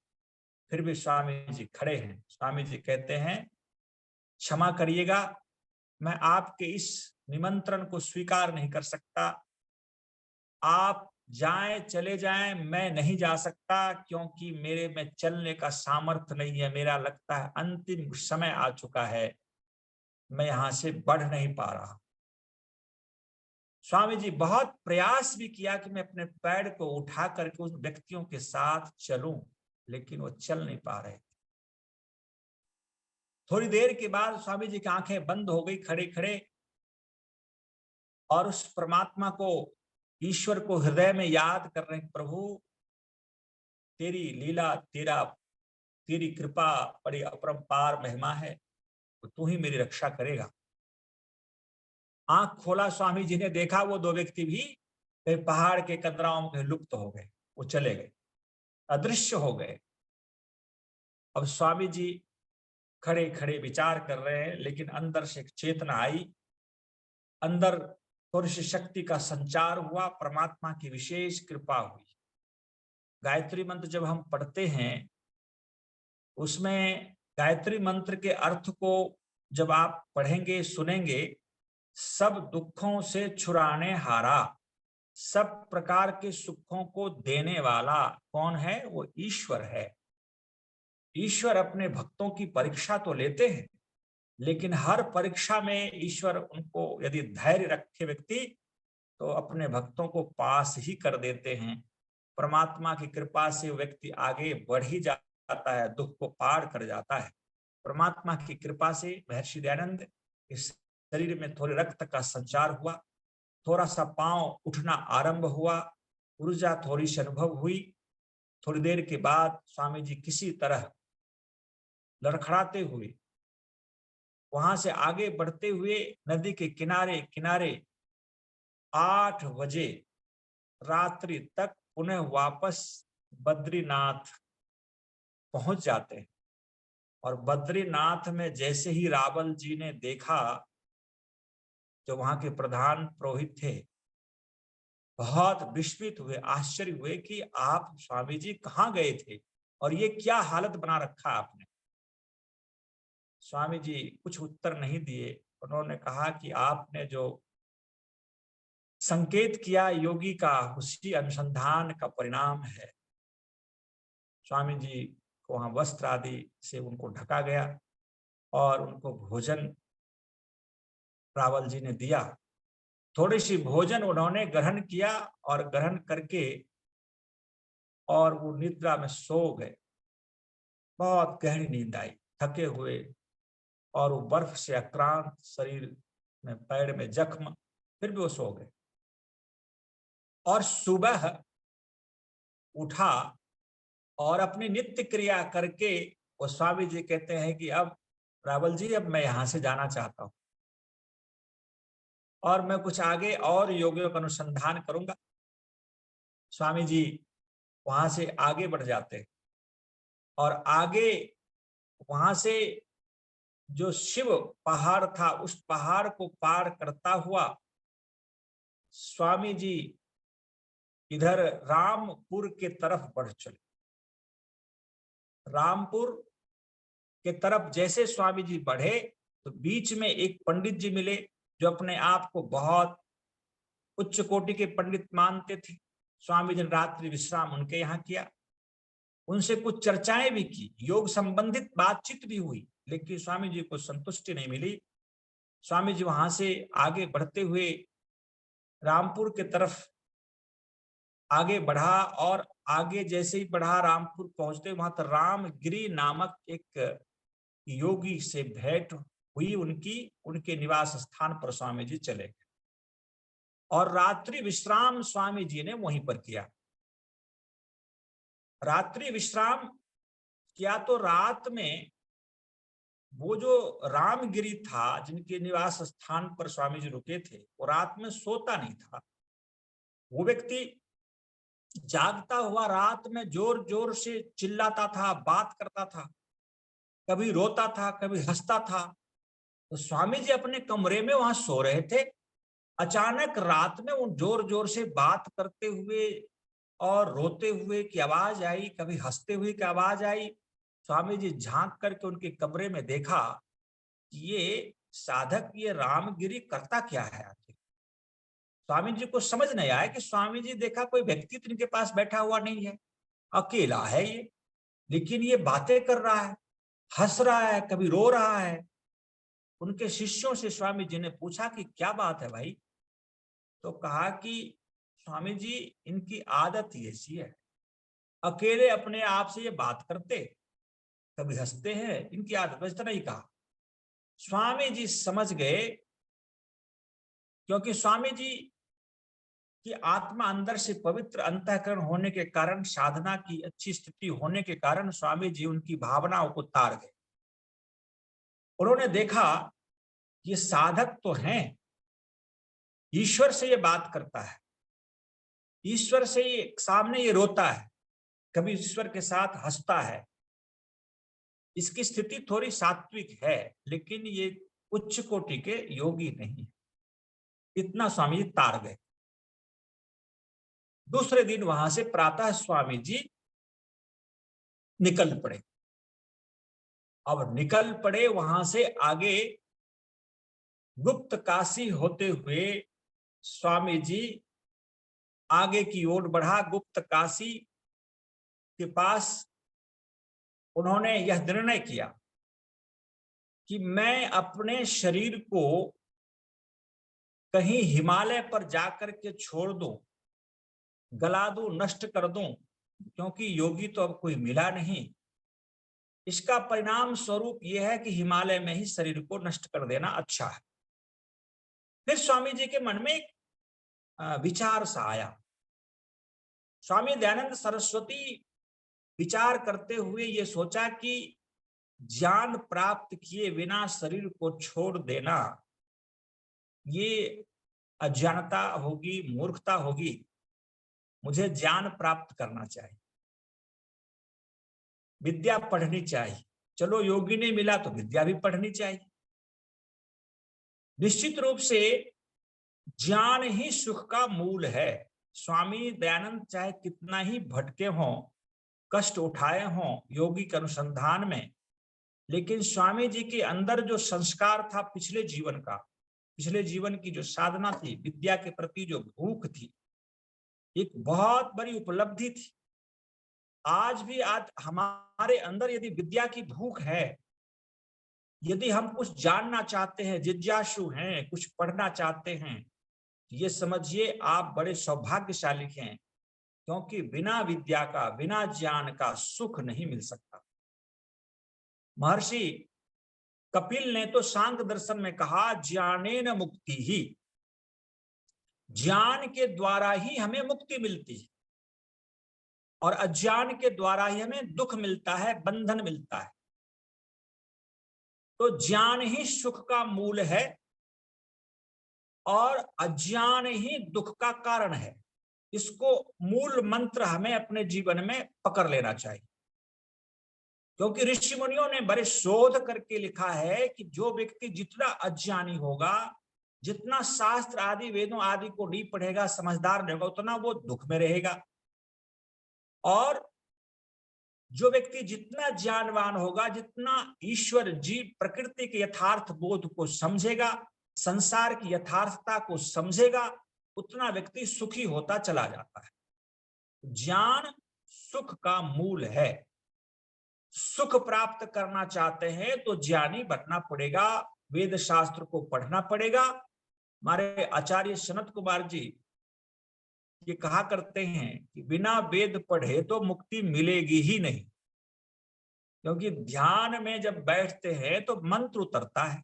फिर भी स्वामी जी खड़े हैं। स्वामी जी कहते हैं, क्षमा करिएगा, मैं आपके इस निमंत्रण को स्वीकार नहीं कर सकता। आप जाएं, चले जाएं, मैं नहीं जा सकता, क्योंकि मेरे में चलने का सामर्थ्य नहीं है। मेरा लगता है अंतिम समय आ चुका है, मैं यहां से बढ़ नहीं पा रहा। स्वामी जी बहुत प्रयास भी किया कि मैं अपने पैर को उठा करके उस व्यक्तियों के साथ चलूं, लेकिन वो चल नहीं पा रहे थे। थोड़ी देर के बाद स्वामी जी की आंखें बंद हो गई खड़े खड़े, और उस परमात्मा को, ईश्वर को हृदय में याद कर रहे हैं, प्रभु तेरी लीला, तेरी कृपा बड़ी अपरंपार महिमा है, तो तू ही मेरी रक्षा करेगा। आंख खोला स्वामी जी ने, देखा वो दो व्यक्ति भी कहीं पहाड़ के कंदराओं में लुप्त हो गए, वो चले गए, अदृश्य हो गए। अब स्वामी जी खड़े खड़े विचार कर रहे हैं, लेकिन अंदर से एक चेतना आई, अंदर थोड़ी सी शक्ति का संचार हुआ, परमात्मा की विशेष कृपा हुई। गायत्री मंत्र जब हम पढ़ते हैं, उसमें गायत्री मंत्र के अर्थ को जब आप पढ़ेंगे, सुनेंगे, सब दुखों से छुड़ाने हारा, सब प्रकार के सुखों को देने वाला कौन है? वो ईश्वर है। ईश्वर अपने भक्तों की परीक्षा तो लेते हैं, लेकिन हर परीक्षा में ईश्वर उनको, यदि धैर्य रखे व्यक्ति, तो अपने भक्तों को पास ही कर देते हैं। परमात्मा की कृपा से व्यक्ति आगे बढ़ ही जाता है, दुख को पार कर जाता है। परमात्मा की कृपा से महर्षि दयानंद इस शरीर में थोड़े रक्त का संचार हुआ, थोड़ा सा पांव उठना आरंभ हुआ, ऊर्जा थोड़ी सी अनुभव हुई। थोड़ी देर के बाद स्वामी जी किसी तरह लड़खड़ाते हुए, वहां से आगे बढ़ते हुए नदी के किनारे किनारे 8 बजे रात्रि तक पुनः वापस बद्रीनाथ पहुंच जाते हैं। और बद्रीनाथ में जैसे ही रावल जी ने देखा, जो वहां के प्रधान पुरोहित थे, बहुत विस्मित हुए, आश्चर्य हुए कि आप स्वामी जी कहाँ गए थे और ये क्या हालत बना रखा आपने। स्वामी जी कुछ उत्तर नहीं दिए। उन्होंने कहा कि आपने जो संकेत किया योगी का, उसी अनुसंधान का परिणाम है। स्वामी जी को वहां वस्त्र आदि से उनको ढका गया और उनको भोजन रावल जी ने दिया। थोड़ी सी भोजन उन्होंने ग्रहण किया और ग्रहण करके और वो निद्रा में सो गए। बहुत गहरी नींद आई, थके हुए, और वो बर्फ से आक्रांत शरीर में, पैर में जख्म, फिर भी वो सो गए। और सुबह उठा और अपनी नित्य क्रिया करके वो स्वामी जी कहते हैं कि अब रावल जी, अब मैं यहां से जाना चाहता हूं और मैं कुछ आगे और योगियों का अनुसंधान करूंगा। स्वामी जी वहां से आगे बढ़ जाते हैं और आगे वहां से जो शिव पहाड़ था, उस पहाड़ को पार करता हुआ स्वामी जी इधर रामपुर के तरफ बढ़ चले। रामपुर के तरफ जैसे स्वामी जी बढ़े तो बीच में एक पंडित जी मिले जो अपने आप को बहुत उच्च कोटि के पंडित मानते थे। स्वामी जी ने रात्रि विश्राम उनके यहाँ किया, उनसे कुछ चर्चाएं भी की, योग संबंधित बातचीत भी हुई, लेकिन स्वामी जी को संतुष्टि नहीं मिली। स्वामी जी वहां से आगे बढ़ते हुए रामपुर के तरफ आगे बढ़ा और आगे जैसे ही बढ़ा रामपुर पहुंचते वहां तो रामगिरी नामक एक योगी से भेंट हुई उनकी। उनके निवास स्थान पर स्वामी जी चले गए और रात्रि विश्राम स्वामी जी ने वहीं पर किया। रात्रि विश्राम किया तो रात में वो जो रामगिरी था जिनके निवास स्थान पर स्वामी जी रुके थे, वो रात में सोता नहीं था। वो व्यक्ति जागता हुआ रात में जोर जोर से चिल्लाता था, बात करता था, कभी रोता था, कभी हंसता था। तो स्वामी जी अपने कमरे में वहां सो रहे थे, अचानक रात में वो जोर जोर से बात करते हुए और रोते हुए की आवाज आई, कभी हंसते हुए की आवाज आई। स्वामी जी झांक करके उनके कमरे में देखा कि ये साधक, ये रामगिरी करता क्या है आखिर। स्वामी जी को समझ नहीं आया कि स्वामी जी देखा कोई व्यक्ति तो इनके पास बैठा हुआ नहीं है, अकेला है ये, लेकिन ये बातें कर रहा है, हंस रहा है, कभी रो रहा है। उनके शिष्यों से स्वामी जी ने पूछा कि क्या बात है भाई, तो कहा कि स्वामी जी इनकी आदत ऐसी है, अकेले अपने आप से ये बात करते, कभी हंसते हैं, इनकी आदत। इस तरह ही कहा। स्वामी जी समझ गए, क्योंकि स्वामी जी की आत्मा अंदर से पवित्र अंतःकरण होने के कारण, साधना की अच्छी स्थिति होने के कारण स्वामी जी उनकी भावनाओं को तार गए। उन्होंने देखा ये साधक तो हैं, ईश्वर से ये बात करता है, ईश्वर से ये सामने ये रोता है, कभी ईश्वर के साथ हंसता है, इसकी स्थिति थोड़ी सात्विक है, लेकिन ये उच्च कोटि के योगी नहीं। इतना स्वामी जी तार गए। दूसरे दिन वहां से प्रातः स्वामी जी निकल पड़े। अब निकल पड़े वहां से आगे गुप्त काशी होते हुए स्वामी जी आगे की ओर बढ़ा। गुप्त काशी के पास उन्होंने यह निर्णय किया कि मैं अपने शरीर को कहीं हिमालय पर जाकर के छोड़ दूं, गला दूं, नष्ट कर दूं, क्योंकि योगी तो अब कोई मिला नहीं। इसका परिणाम स्वरूप यह है कि हिमालय में ही शरीर को नष्ट कर देना अच्छा है। फिर स्वामी जी के मन में एक विचार सा आया। स्वामी दयानंद सरस्वती विचार करते हुए ये सोचा कि ज्ञान प्राप्त किए बिना शरीर को छोड़ देना ये अज्ञानता होगी, मूर्खता होगी। मुझे ज्ञान प्राप्त करना चाहिए, विद्या पढ़नी चाहिए। चलो योगी नहीं मिला तो विद्या भी पढ़नी चाहिए। निश्चित रूप से ज्ञान ही सुख का मूल है। स्वामी दयानंद चाहे कितना ही भटके हों, कष्ट उठाए हों योगी के अनुसंधान में, लेकिन स्वामी जी के अंदर जो संस्कार था पिछले जीवन का, पिछले जीवन की जो साधना थी, विद्या के प्रति जो भूख थी, एक बहुत बड़ी उपलब्धि थी। आज भी आज हमारे अंदर यदि विद्या की भूख है, यदि हम कुछ जानना चाहते हैं, जिज्ञासु हैं, कुछ पढ़ना चाहते हैं, ये समझिए आप बड़े सौभाग्यशाली हैं, क्योंकि बिना विद्या का, बिना ज्ञान का सुख नहीं मिल सकता। महर्षि कपिल ने तो सांख्य दर्शन में कहा, ज्ञानेन मुक्ति ही, ज्ञान के द्वारा ही हमें मुक्ति मिलती है और अज्ञान के द्वारा ही हमें दुख मिलता है, बंधन मिलता है। तो ज्ञान ही सुख का मूल है और अज्ञान ही दुख का कारण है। इसको मूल मंत्र हमें अपने जीवन में पकड़ लेना चाहिए, क्योंकि ऋषि मुनियों ने बड़े शोध करके लिखा है कि जो व्यक्ति जितना अज्ञानी होगा, जितना शास्त्र आदि वेदों आदि को नहीं पढ़ेगा, समझदार नहीं होगा, उतना वो दुख में रहेगा। और जो व्यक्ति जितना ज्ञानवान होगा, जितना ईश्वर जीव प्रकृति के यथार्थ बोध को समझेगा, संसार की यथार्थता को समझेगा, उतना व्यक्ति सुखी होता चला जाता है। ज्ञान सुख का मूल है। सुख प्राप्त करना चाहते हैं तो ज्ञानी बनना पड़ेगा, वेद शास्त्र को पढ़ना पड़ेगा। हमारे आचार्य सनत कुमार जी ये कहा करते हैं कि बिना वेद पढ़े तो मुक्ति मिलेगी ही नहीं, क्योंकि ध्यान में जब बैठते हैं तो मंत्र उतरता है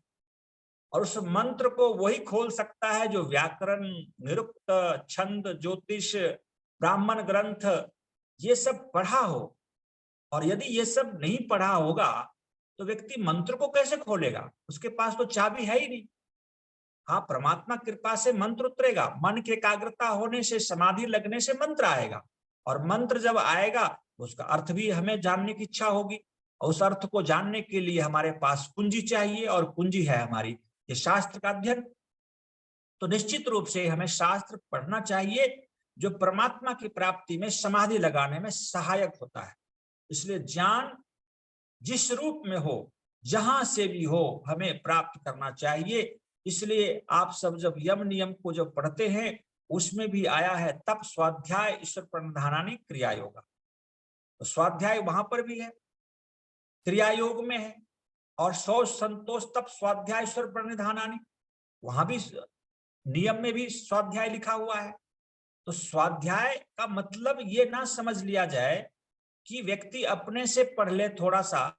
और उस मंत्र को वही खोल सकता है जो व्याकरण, निरुक्त, छंद, ज्योतिष, ब्राह्मण ग्रंथ ये सब पढ़ा हो। और यदि ये सब नहीं पढ़ा होगा तो व्यक्ति मंत्र को कैसे खोलेगा? उसके पास तो चाबी है ही नहीं। हाँ, परमात्मा कृपा से मंत्र उतरेगा, मन की एकाग्रता होने से, समाधि लगने से मंत्र आएगा, और मंत्र जब आएगा उसका अर्थ भी हमें जानने की इच्छा होगी, और उस अर्थ को जानने के लिए हमारे पास कुंजी चाहिए, और कुंजी है हमारी ये शास्त्र का अध्ययन। तो निश्चित रूप से हमें शास्त्र पढ़ना चाहिए जो परमात्मा की प्राप्ति में, समाधि लगाने में सहायक होता है। इसलिए ज्ञान जिस रूप में हो, जहां से भी हो, हमें प्राप्त करना चाहिए। इसलिए आप सब जब यम नियम को जब पढ़ते हैं, उसमें भी आया है तप स्वाध्याय ईश्वर प्रणिधानानि क्रिया योगा। तो स्वाध्याय वहां पर भी है, क्रिया योग में है, और शौच संतोष तप स्वाध्याय ईश्वर प्रणिधानानि, वहां भी नियम में भी स्वाध्याय लिखा हुआ है। तो स्वाध्याय का मतलब ये ना समझ लिया जाए कि व्यक्ति अपने से पढ़ ले थोड़ा सा,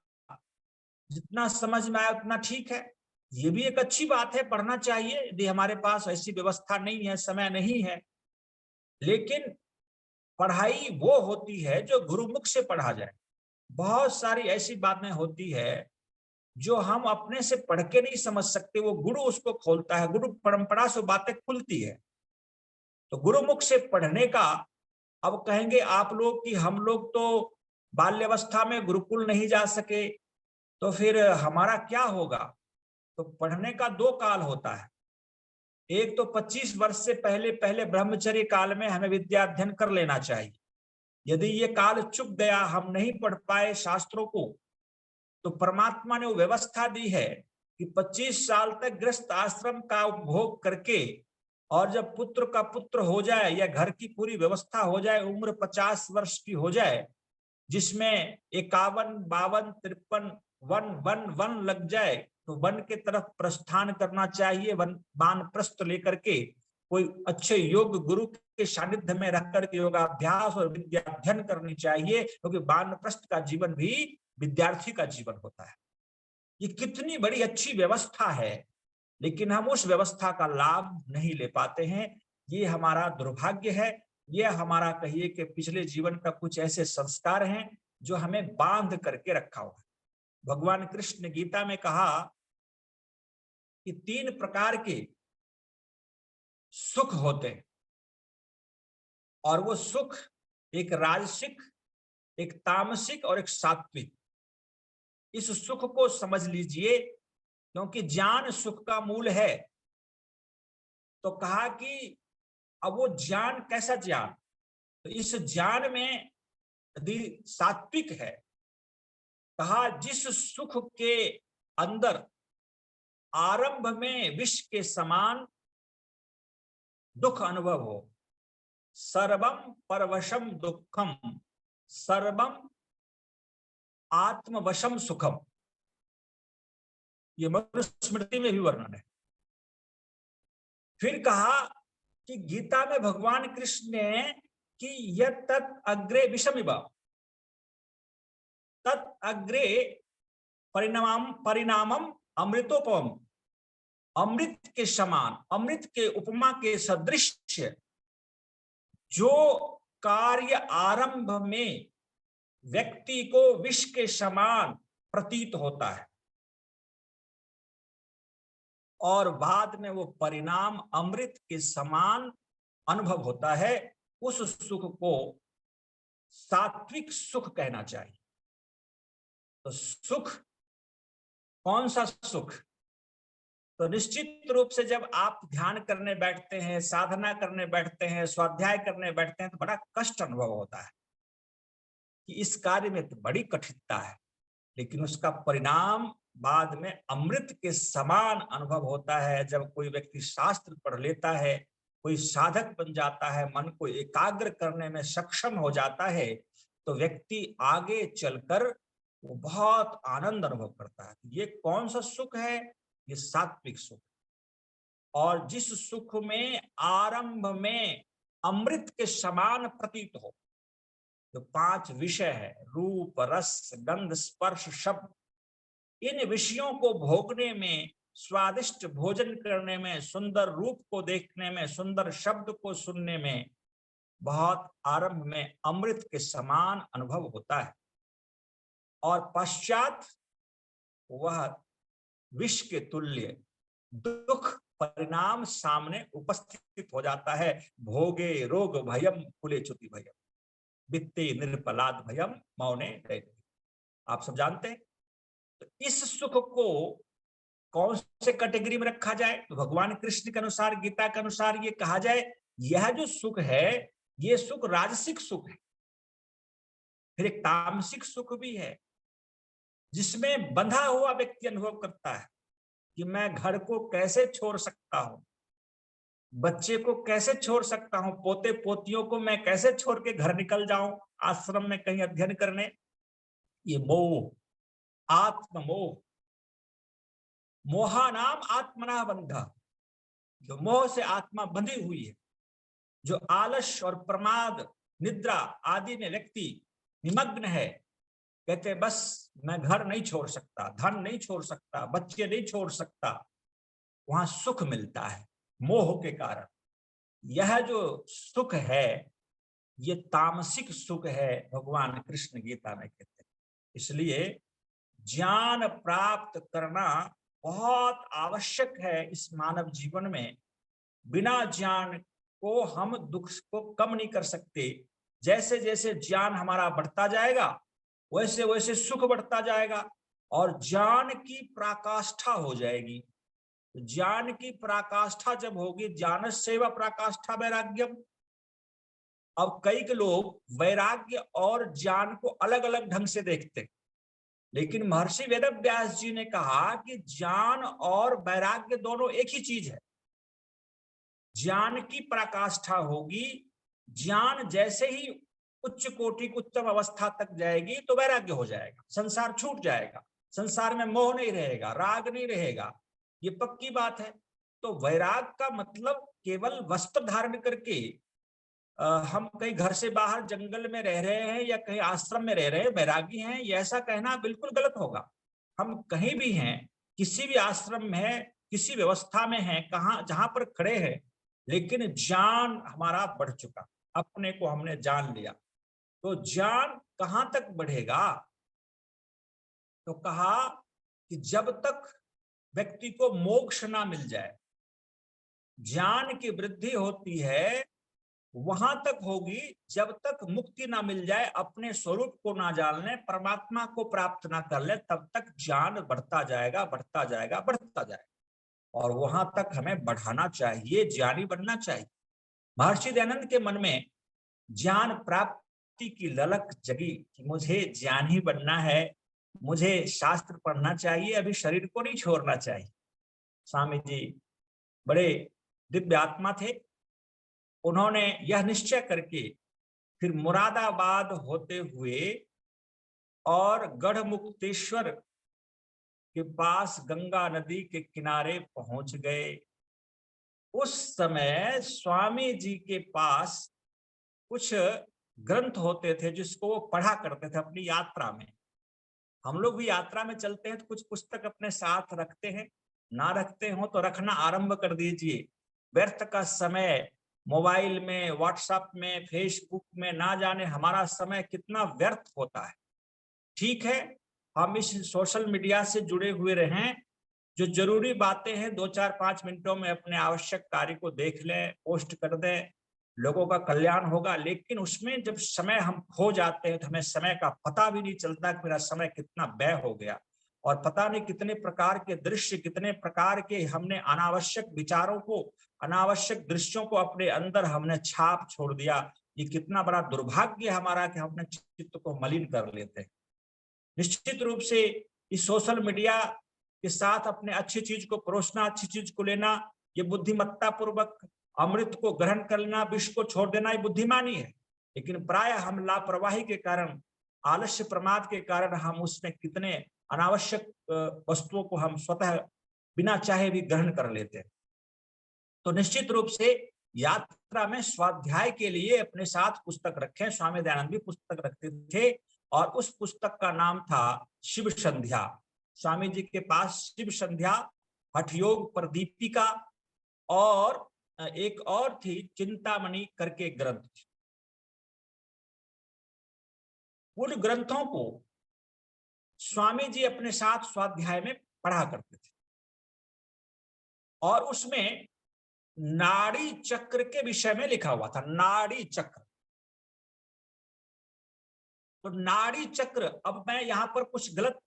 जितना समझ में आए उतना ठीक है। ये भी एक अच्छी बात है, पढ़ना चाहिए यदि हमारे पास ऐसी व्यवस्था नहीं है, समय नहीं है। लेकिन पढ़ाई वो होती है जो गुरुमुख से पढ़ा जाए। बहुत सारी ऐसी बातें होती है जो हम अपने से पढ़ के नहीं समझ सकते, वो गुरु उसको खोलता है, गुरु परंपरा से बातें खुलती है। तो गुरुमुख से पढ़ने का, अब कहेंगे आप लोग कि हम लोग तो बाल्यावस्था में गुरुकुल नहीं जा सके, तो फिर हमारा क्या होगा? तो पढ़ने का दो काल होता है। एक तो 25 वर्ष से पहले पहले ब्रह्मचर्य काल में हमें विद्या अध्ययन कर लेना चाहिए। यदि ये काल चुक गया, हम नहीं पढ़ पाए शास्त्रों को, तो परमात्मा ने वो व्यवस्था दी है कि 25 साल तक गृहस्थ आश्रम का उपभोग करके, और जब पुत्र का पुत्र हो जाए या घर की पूरी व्यवस्था हो जाए, उम्र 50 वर्ष की हो जाए, जिसमें 51, 52, 53 वन लग जाए, तो वन के तरफ प्रस्थान करना चाहिए। वानप्रस्थ लेकर के कोई अच्छे योग गुरु के सानिध्य में रह करके योगाभ्यास और विद्या अध्ययन करनी चाहिए, क्योंकि वानप्रस्थ का जीवन भी विद्यार्थी का जीवन होता है। ये कितनी बड़ी अच्छी व्यवस्था है, लेकिन हम उस व्यवस्था का लाभ नहीं ले पाते हैं। ये हमारा दुर्भाग्य है। ये हमारा, कहिए कि पिछले जीवन का कुछ ऐसे संस्कार हैं जो हमें बांध करके रखा हुआ है। भगवान कृष्ण ने गीता में कहा कि 3 प्रकार के सुख होते हैं, और वो सुख एक राजसिक, एक तामसिक और एक सात्विक। इस सुख को समझ लीजिए, क्योंकि ज्ञान सुख का मूल है। तो कहा कि अब वो ज्ञान कैसा ज्ञान? तो इस ज्ञान में यदि सात्विक है, कहा जिस सुख के अंदर आरंभ में विष के समान दुख अनुभव हो, सर्वम परवशम दुखम सर्वम आत्मवशम सुखम। ये मनुस्मृति में भी वर्णन है। फिर कहा कि गीता में भगवान कृष्ण ने कि यत् तत् अग्रे विषमिव तत् अग्रे परिणामम अमृतोपम, अमृत के समान, अमृत के उपमा के सदृश जो कार्य आरंभ में व्यक्ति को विष के समान प्रतीत होता है और बाद में वो परिणाम अमृत के समान अनुभव होता है, उस सुख को सात्विक सुख कहना चाहिए। तो सुख, कौन सा सुख? तो निश्चित रूप से जब आप ध्यान करने बैठते हैं, साधना करने बैठते हैं, स्वाध्याय करने बैठते हैं, तो बड़ा कष्ट अनुभव होता है कि इस कार्य में तो बड़ी कठिनता है, लेकिन उसका परिणाम बाद में अमृत के समान अनुभव होता है। जब कोई व्यक्ति शास्त्र पढ़ लेता है, कोई साधक बन जाता है, मन को एकाग्र करने में सक्षम हो जाता है, तो व्यक्ति आगे चलकर वो बहुत आनंद अनुभव करता है। ये कौन सा सुख है? ये सात्विक सुख। और जिस सुख में आरंभ में अमृत के समान प्रतीत हो, जो 5 विषय है, रूप, रस, गंध, स्पर्श, शब्द, इन विषयों को भोगने में, स्वादिष्ट भोजन करने में, सुंदर रूप को देखने में, सुंदर शब्द को सुनने में बहुत आरंभ में अमृत के समान अनुभव होता है और पश्चात वह विष के तुल्य दुख परिणाम सामने उपस्थित हो जाता है। भोगे रोग भयम कुले च्युति भयम, वित्ते निर्पलाद भयम मौने दैत्य। आप सब जानते हैं। तो इस सुख को कौन से कैटेगरी में रखा जाए? तो भगवान कृष्ण के अनुसार, गीता के अनुसार ये कहा जाए, यह जो सुख है, ये सुख राजसिक सुख है। फिर एक तामसिक सुख भी है, जिसमें बंधा हुआ व्यक्ति अनुभव करता है कि मैं घर को कैसे छोड़ सकता हूं, बच्चे को कैसे छोड़ सकता हूं, पोते पोतियों को मैं कैसे छोड़ के घर निकल जाऊं आश्रम में कहीं अध्ययन करने। ये मोह, आत्ममोह, मोहा नाम आत्मना बंधा, जो मोह से आत्मा बंधी हुई है, जो आलस और प्रमाद, निद्रा आदि में व्यक्ति निमग्न है। कहते बस मैं घर नहीं छोड़ सकता, धन नहीं छोड़ सकता, बच्चे नहीं छोड़ सकता, वहां सुख मिलता है मोह के कारण। यह जो सुख है, ये तामसिक सुख है, भगवान कृष्ण गीता में कहते हैं। इसलिए ज्ञान प्राप्त करना बहुत आवश्यक है इस मानव जीवन में। बिना ज्ञान को हम दुख को कम नहीं कर सकते। जैसे जैसे ज्ञान हमारा बढ़ता जाएगा, वैसे वैसे सुख बढ़ता जाएगा और ज्ञान की पराकाष्ठा हो जाएगी। ज्ञान की पराकाष्ठा जब होगी, ज्ञानस्यैव पराकाष्ठा वैराग्यम। अब कई लोग वैराग्य और ज्ञान को अलग अलग ढंग से देखते, लेकिन महर्षि वेदव्यास जी ने कहा कि ज्ञान और वैराग्य दोनों एक ही चीज है। ज्ञान की पराकाष्ठा होगी, ज्ञान जैसे ही उच्च कोटि उत्तम अवस्था तक जाएगी तो वैराग्य हो जाएगा, संसार छूट जाएगा, संसार में मोह नहीं रहेगा, राग नहीं रहेगा, ये पक्की बात है। तो वैराग का मतलब केवल वस्त्र धारण करके हम कहीं घर से बाहर जंगल में रह रहे हैं या कहीं आश्रम में रह रहे हैं वैरागी हैं, ये ऐसा कहना बिल्कुल गलत होगा। हम कहीं भी हैं, किसी भी आश्रम में है, किसी व्यवस्था में है, कहाँ जहां पर खड़े हैं, लेकिन ज्ञान हमारा बढ़ चुका, अपने को हमने जान लिया। तो ज्ञान कहां तक बढ़ेगा? तो कहा कि जब तक व्यक्ति को मोक्ष ना मिल जाए, ज्ञान की वृद्धि होती है वहां तक होगी जब तक मुक्ति ना मिल जाए, अपने स्वरूप को ना जान ले, परमात्मा को प्राप्त ना कर ले, तब तक ज्ञान बढ़ता जाएगा, बढ़ता जाएगा, बढ़ता जाएगा। और वहां तक हमें बढ़ाना चाहिए, ज्ञानी बनना चाहिए। महर्षि दयानंद के मन में ज्ञान प्राप्ति की ललक जगी कि मुझे ज्ञानी बनना है, मुझे शास्त्र पढ़ना चाहिए, अभी शरीर को नहीं छोड़ना चाहिए। स्वामी जी बड़े दिव्य आत्मा थे, उन्होंने यह निश्चय करके फिर मुरादाबाद होते हुए और गढ़मुक्तेश्वर के पास गंगा नदी के किनारे पहुंच गए। उस समय स्वामी जी के पास कुछ ग्रंथ होते थे जिसको वो पढ़ा करते थे अपनी यात्रा में। हम लोग भी यात्रा में चलते हैं तो कुछ पुस्तक अपने साथ रखते हैं, ना रखते हो तो रखना आरंभ कर दीजिए। व्यर्थ का समय मोबाइल में, व्हाट्सएप में, फेसबुक में, ना जाने हमारा समय कितना व्यर्थ होता है। ठीक है, हम इस सोशल मीडिया से जुड़े हुए रहें, जो जरूरी बातें हैं 2-4-5 मिनटों में अपने आवश्यक कार्य को देख लें, पोस्ट कर दें, लोगों का कल्याण होगा। लेकिन उसमें जब समय हम खो जाते हैं तो हमें समय का पता भी नहीं चलता कि मेरा समय कितना व्यय हो गया, और पता नहीं कितने प्रकार के दृश्य, कितने प्रकार के हमने अनावश्यक विचारों को, अनावश्यक दृश्यों को अपने अंदर हमने छाप छोड़ दिया। ये कितना बड़ा दुर्भाग्य है हमारा कि हम अपने चित्त को मलिन कर लेते हैं। निश्चित रूप से इस सोशल मीडिया के साथ अपने अच्छी चीज को परोसना, अच्छी चीज को लेना, ये बुद्धिमत्ता पूर्वक अमृत को ग्रहण कर लेना, विष को छोड़ देना, ये बुद्धिमानी है। लेकिन प्राय हम लापरवाही के कारण, आलस्य प्रमाद के कारण हम उसमें कितने अनावश्यक वस्तुओं को हम स्वतः बिना चाहे भी ग्रहण कर लेते हैं। तो निश्चित रूप से यात्रा में स्वाध्याय के लिए अपने साथ पुस्तक रखें। स्वामी दयानंद भी पुस्तक रखते थे और उस पुस्तक का नाम था शिव संध्या। स्वामी जी के पास शिव संध्या, हठयोग पर दीपिका और एक और थी चिंतामणि करके ग्रंथ। उन ग्रंथों को स्वामी जी अपने साथ स्वाध्याय में पढ़ा करते थे और उसमें नाड़ी चक्र के विषय में लिखा हुआ था। नाड़ी चक्र, तो नाड़ी चक्र, अब मैं यहां पर कुछ गलत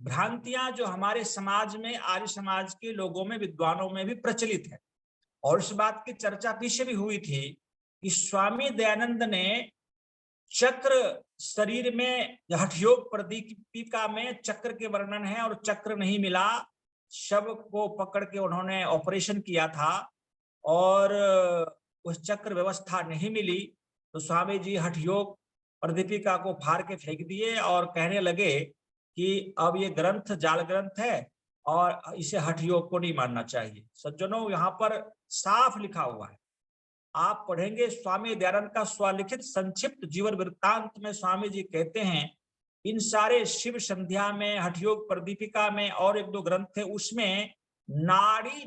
भ्रांतियां जो हमारे समाज में, आर्य समाज के लोगों में, विद्वानों में भी प्रचलित है, और इस बात की चर्चा पीछे भी हुई थी कि स्वामी दयानंद ने चक्र शरीर में, हठयोग प्रदीपिका में चक्र के वर्णन है और चक्र नहीं मिला, शव को पकड़ के उन्होंने ऑपरेशन किया था और उस चक्र व्यवस्था नहीं मिली, तो स्वामी जी हठयोग प्रदीपिका को फाड़ के फेंक दिए और कहने लगे कि अब ये ग्रंथ जाल ग्रंथ है और इसे हठयोग को नहीं मानना चाहिए। सज्जनों, यहाँ पर साफ लिखा हुआ है, आप पढ़ेंगे स्वामी दयानंद का स्वलिखित संक्षिप्त जीवन वृत्तांत में स्वामी जी कहते हैं, इन सारे शिव संध्या में, हठयोग प्रदीपिका में और एक दो ग्रंथ थे, उसमें नाड़ी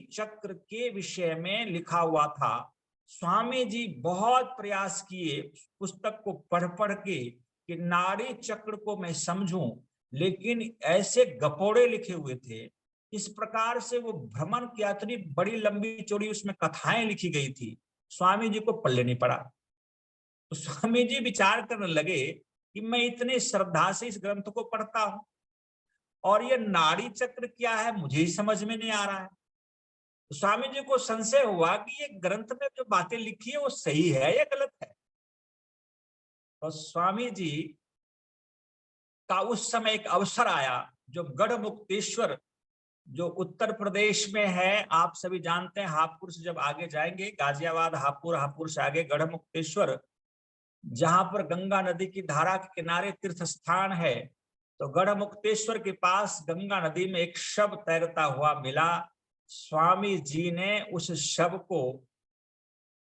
चक्र के विषय में लिखा हुआ था। स्वामी जी बहुत प्रयास किए पुस्तक को पढ़ के कि नाड़ी चक्र को मैं समझूं, लेकिन ऐसे गपोड़े लिखे हुए थे, इस प्रकार से वो भ्रमण की इतनी बड़ी लंबी चौड़ी उसमें कथाएं लिखी गई थी, स्वामी जी को पल्ले नहीं पड़ा। तो स्वामी जी विचार करने लगे कि मैं इतने श्रद्धा से इस ग्रंथ को पढ़ता हूं और ये नाड़ी चक्र क्या है मुझे ही समझ में नहीं आ रहा है। तो स्वामी जी को संशय हुआ कि ये ग्रंथ में जो बातें लिखी है वो सही है या गलत है। तो स्वामी जी का उस समय एक अवसर आया, जो गढ़मुक्तेश्वर जो उत्तर प्रदेश में है, आप सभी जानते हैं, हापुड़ से जब आगे जाएंगे, गाजियाबाद, हापुड़ से आगे गढ़मुक्तेश्वर, जहां पर गंगा नदी की धारा के किनारे तीर्थ स्थान है, तो गढ़मुक्तेश्वर के पास गंगा नदी में एक शव तैरता हुआ मिला। स्वामी जी ने उस शव को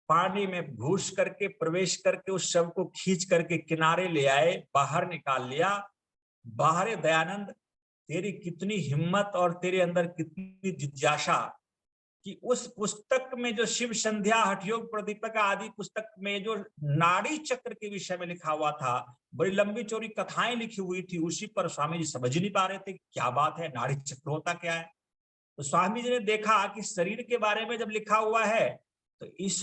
पानी में घुस करके, प्रवेश करके उस शव को खींच करके किनारे ले आए, बाहर निकाल लिया। बाहर दयानंद, तेरी कितनी हिम्मत और तेरे अंदर कितनी जिज्ञासा कि उस पुस्तक में जो शिव संध्या, हठयोग प्रदीपिका आदि पुस्तक में जो नाड़ी चक्र के विषय में लिखा हुआ था, बड़ी लंबी चौड़ी कथाएं लिखी हुई थी, उसी पर स्वामी जी समझ नहीं पा रहे थे क्या बात है, नाड़ी चक्र होता क्या है। तो स्वामी जी ने देखा कि शरीर के बारे में जब लिखा हुआ है तो इस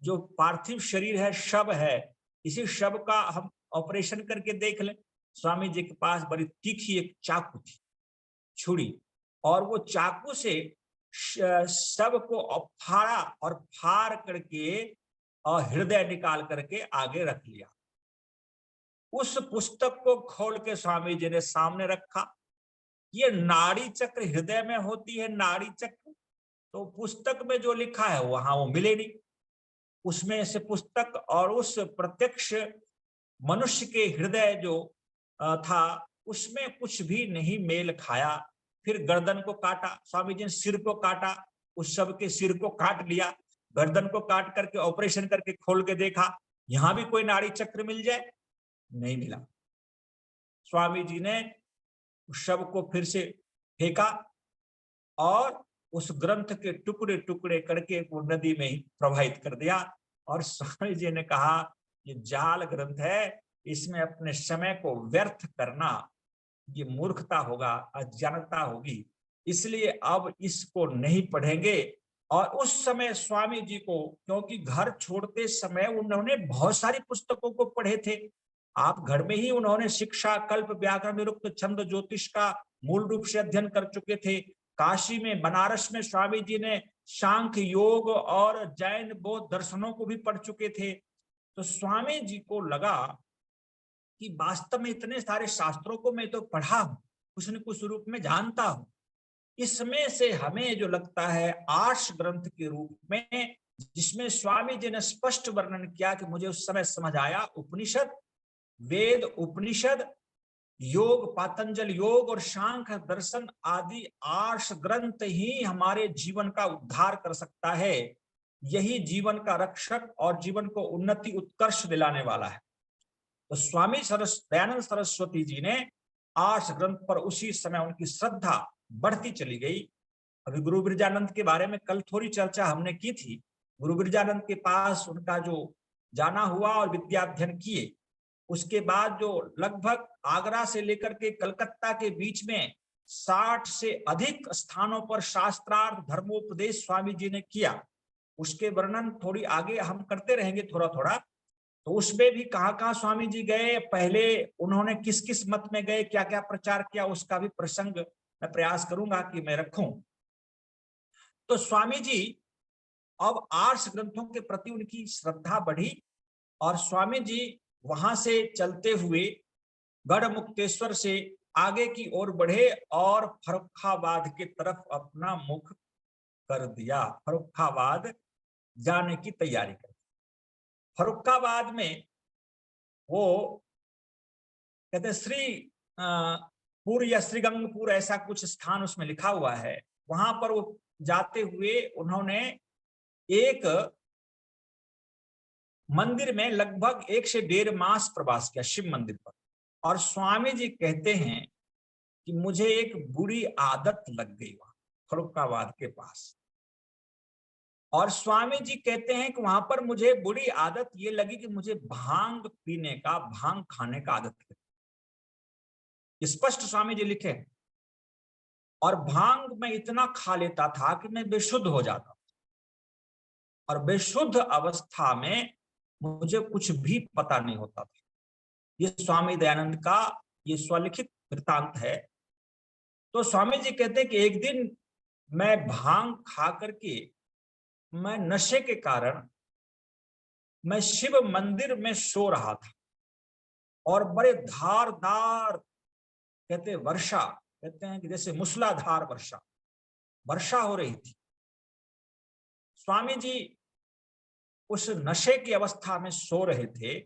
जो पार्थिव शरीर है, शव है, इसी शव का हम ऑपरेशन करके देख लें। स्वामी जी के पास बड़ी तीखी एक चाकू थी, छुरी, और वो चाकू से शव को फाड़ा और फाड़ करके और हृदय निकाल करके आगे रख लिया। उस पुस्तक को खोल के स्वामी जी ने सामने रखा। ये नाड़ी चक्र हृदय में होती है, नाड़ी चक्र, तो पुस्तक में जो लिखा है वहां वो मिले नहीं। उसमें से पुस्तक और उस प्रत्यक्ष मनुष्य के हृदय जो था उसमें कुछ भी नहीं मेल खाया। फिर गर्दन को काटा, स्वामी जी ने सिर को काटा, उस सब के सिर को काट लिया, गर्दन को काट करके ऑपरेशन करके खोल के देखा, यहां भी कोई नाड़ी चक्र मिल जाए, नहीं मिला। स्वामी जी ने उस शव को फिर से फेंका और उस ग्रंथ के टुकड़े टुकड़े करके वो नदी में ही प्रवाहित कर दिया। और स्वामी जी ने कहा, ये जाल ग्रंथ है, इसमें अपने समय को व्यर्थ करना ये मूर्खता होगा, अज्ञानता होगी, इसलिए अब इसको नहीं पढ़ेंगे। और उस समय स्वामी जी को, क्योंकि घर छोड़ते समय उन्होंने बहुत सारी पुस्तकों को पढ़े थे, आप घर में ही उन्होंने शिक्षा, कल्प, व्याकरण, निरुक्त, छंद, ज्योतिष का मूल रूप से अध्ययन कर चुके थे। काशी में, बनारस में स्वामी जी ने सांख्य, योग और जैन बौद्ध दर्शनों को भी पढ़ चुके थे। तो स्वामी जी को लगा कि वास्तव में इतने सारे शास्त्रों को मैं तो पढ़ा हूं, कुछ न कुछ रूप में जानता हूं, इसमें से हमें जो लगता है आर्ष ग्रंथ के रूप में, जिसमें स्वामी जी ने स्पष्ट वर्णन किया कि मुझे उस समय समझ आया, उपनिषद, वेद, उपनिषद, योग, पातंजल योग और सांख्य दर्शन आदि आर्ष ग्रंथ ही हमारे जीवन का उद्धार कर सकता है। यही जीवन का रक्षक और जीवन को उन्नति, उत्कर्ष दिलाने वाला है। तो स्वामी दयानंद सरस्वती जी ने आर्ष ग्रंथ पर उसी समय उनकी श्रद्धा बढ़ती चली गई। अभी गुरु बिरजानंद के बारे में कल थोड़ी चर्चा हमने की थी। गुरु बिरजानंद के पास उनका जो जाना हुआ और विद्याध्ययन किए, उसके बाद जो लगभग आगरा से लेकर के कलकत्ता के बीच में 60 से अधिक स्थानों पर शास्त्रार्थ धर्मोपदेश स्वामी जी ने किया, उसके वर्णन थोड़ी आगे हम करते रहेंगे थोड़ा थोड़ा। तो उसमें भी कहाँ स्वामी जी गए, पहले उन्होंने किस किस मत में गए, क्या क्या प्रचार किया, उसका भी प्रसंग मैं प्रयास करूंगा कि मैं रखूं। तो स्वामी जी अब आर्ष ग्रंथों के प्रति उनकी श्रद्धा बढ़ी और स्वामी जी वहां से चलते हुए गढ़मुक्तेश्वर से आगे की ओर बढ़े और फर्रुखाबाद की तरफ अपना मुख कर दिया, फर्रुखाबाद जाने की तैयारी कर। फर्रुखाबाद में वो कहते हैं श्रीपुर या श्रीगंगपुर, ऐसा कुछ स्थान उसमें लिखा हुआ है। वहां पर वो जाते हुए उन्होंने एक मंदिर में लगभग 1 से 1.5 मास प्रवास किया, शिव मंदिर पर। और स्वामी जी कहते हैं कि मुझे एक बुरी आदत लग गई वहां फर्रुखाबाद के पास। और स्वामी जी कहते हैं कि वहां पर मुझे बुरी आदत ये लगी कि मुझे भांग पीने का, भांग खाने का आदत लगी। स्पष्ट स्वामी जी लिखे। और भांग मैं इतना खा लेता था कि मैं बेशुद्ध हो जाता, और बेशुद्ध अवस्था में मुझे कुछ भी पता नहीं होता था। ये स्वामी दयानंद का ये स्वलिखित वृत्तांत है। तो स्वामी जी कहते हैं कि एक दिन मैं भांग खा करके, मैं नशे के कारण मैं शिव मंदिर में सो रहा था और बड़े धारदार कहते वर्षा, कहते हैं कि जैसे मूसलाधार वर्षा हो रही थी। स्वामी जी उस नशे की अवस्था में सो रहे थे,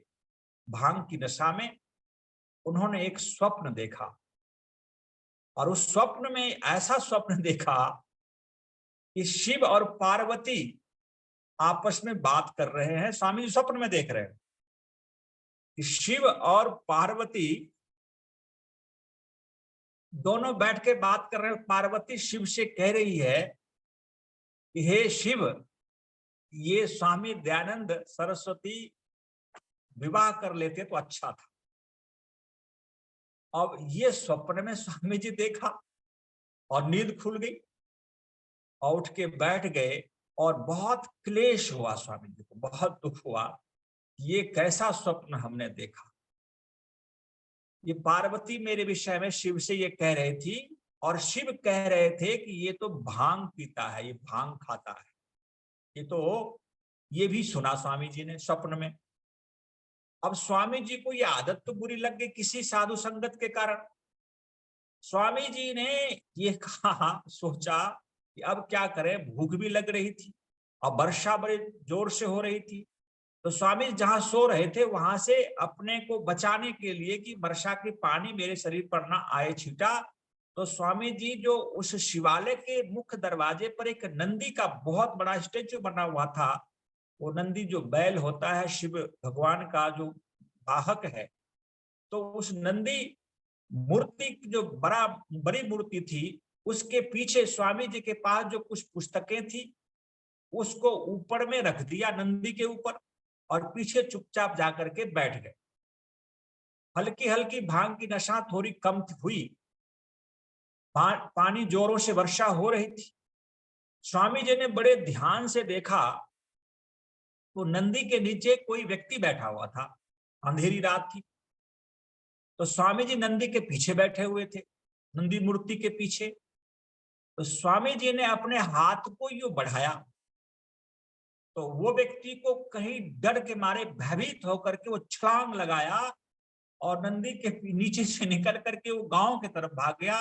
भांग की नशा में। उन्होंने एक स्वप्न देखा और उस स्वप्न में ऐसा स्वप्न देखा कि शिव और पार्वती आपस में बात कर रहे हैं। स्वामी जी स्वप्न में देख रहे हैं कि शिव और पार्वती दोनों बैठ के बात कर रहे हैं। पार्वती शिव से कह रही है कि हे शिव, ये स्वामी दयानंद सरस्वती विवाह कर लेते तो अच्छा था। अब ये स्वप्न में स्वामी जी देखा और नींद खुल गई और उठ के बैठ गए और बहुत क्लेश हुआ, स्वामी जी को बहुत दुख हुआ। ये कैसा स्वप्न हमने देखा। ये पार्वती मेरे विषय में शिव से ये कह रही थी और शिव कह रहे थे कि ये तो भांग पीता है, ये भांग खाता है। ये भी सुना स्वामी जी ने स्वप्न में। अब स्वामी जी को ये आदत तो बुरी लग गई किसी साधु संगत के कारण। स्वामी जी ने ये कहा, सोचा कि अब क्या करें, भूख भी लग रही थी और वर्षा बड़े जोर से हो रही थी। तो स्वामी जहां सो रहे थे वहां से अपने को बचाने के लिए कि वर्षा के पानी मेरे शरीर पर ना आए छीटा, तो स्वामी जी जो उस शिवालय के मुख्य दरवाजे पर एक नंदी का बहुत बड़ा स्टेचू बना हुआ था, वो नंदी जो बैल होता है शिव भगवान का जो वाहक है, तो उस नंदी मूर्ति जो बड़ी मूर्ति थी, उसके पीछे स्वामी जी के पास जो कुछ पुस्तकें थी उसको ऊपर में रख दिया नंदी के ऊपर, और पीछे चुपचाप जाकर के बैठ गए। हल्की हल्की भांग की नशा थोड़ी कम हुई, पानी जोरों से वर्षा हो रही थी। स्वामी जी ने बड़े ध्यान से देखा तो नंदी के नीचे कोई व्यक्ति बैठा हुआ था, अंधेरी रात थी। तो स्वामी जी नंदी के पीछे बैठे हुए थे, नंदी मूर्ति के पीछे। तो स्वामी जी ने अपने हाथ को यूं बढ़ाया तो वो व्यक्ति को कहीं डर के मारे भयभीत होकर के वो छलांग लगाया और नंदी के नीचे से निकल करके वो गांव की तरफ भाग गया।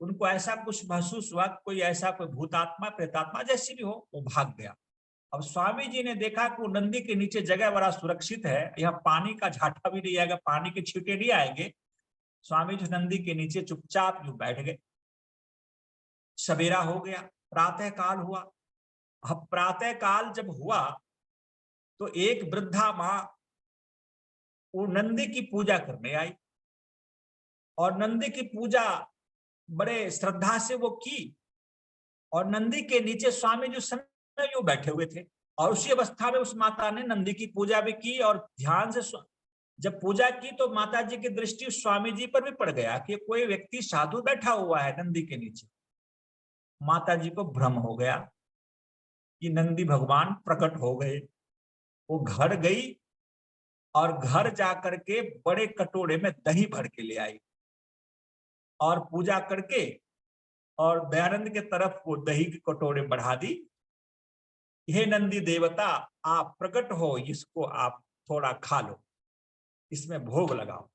उनको ऐसा कुछ महसूस हुआ, कोई ऐसा कोई भूतात्मा प्रेतात्मा जैसी भी हो, वो भाग गया। अब स्वामी जी ने देखा कि वो नंदी के नीचे जगह बड़ा सुरक्षित है, यहाँ पानी का झाटा भी नहीं आएगा, पानी के छींटे नहीं आएंगे। स्वामी जी नंदी के नीचे चुपचाप यूं बैठ गए। सवेरा हो गया, प्रातः काल हुआ। अब प्रातः काल जब हुआ तो एक वृद्धा मां वो नंदी की पूजा करने आई, और नंदी की पूजा बड़े श्रद्धा से वो की, और नंदी के नीचे स्वामी जी समय यूं बैठे हुए थे। और उसी अवस्था में उस माता ने नंदी की पूजा भी की, और ध्यान से जब पूजा की तो माता जी की दृष्टि स्वामी जी पर भी पड़ गया कि कोई व्यक्ति साधु बैठा हुआ है नंदी के नीचे। माता जी को भ्रम हो गया कि नंदी भगवान प्रकट हो गए। वो घर गई और घर जाकर के बड़े कटोरे में दही भर के ले आई, और पूजा करके और दयानंद के तरफ वो दही के कटोरे बढ़ा दी। हे नंदी देवता, आप प्रकट हो, इसको आप थोड़ा खा लो, इसमें भोग लगाओ।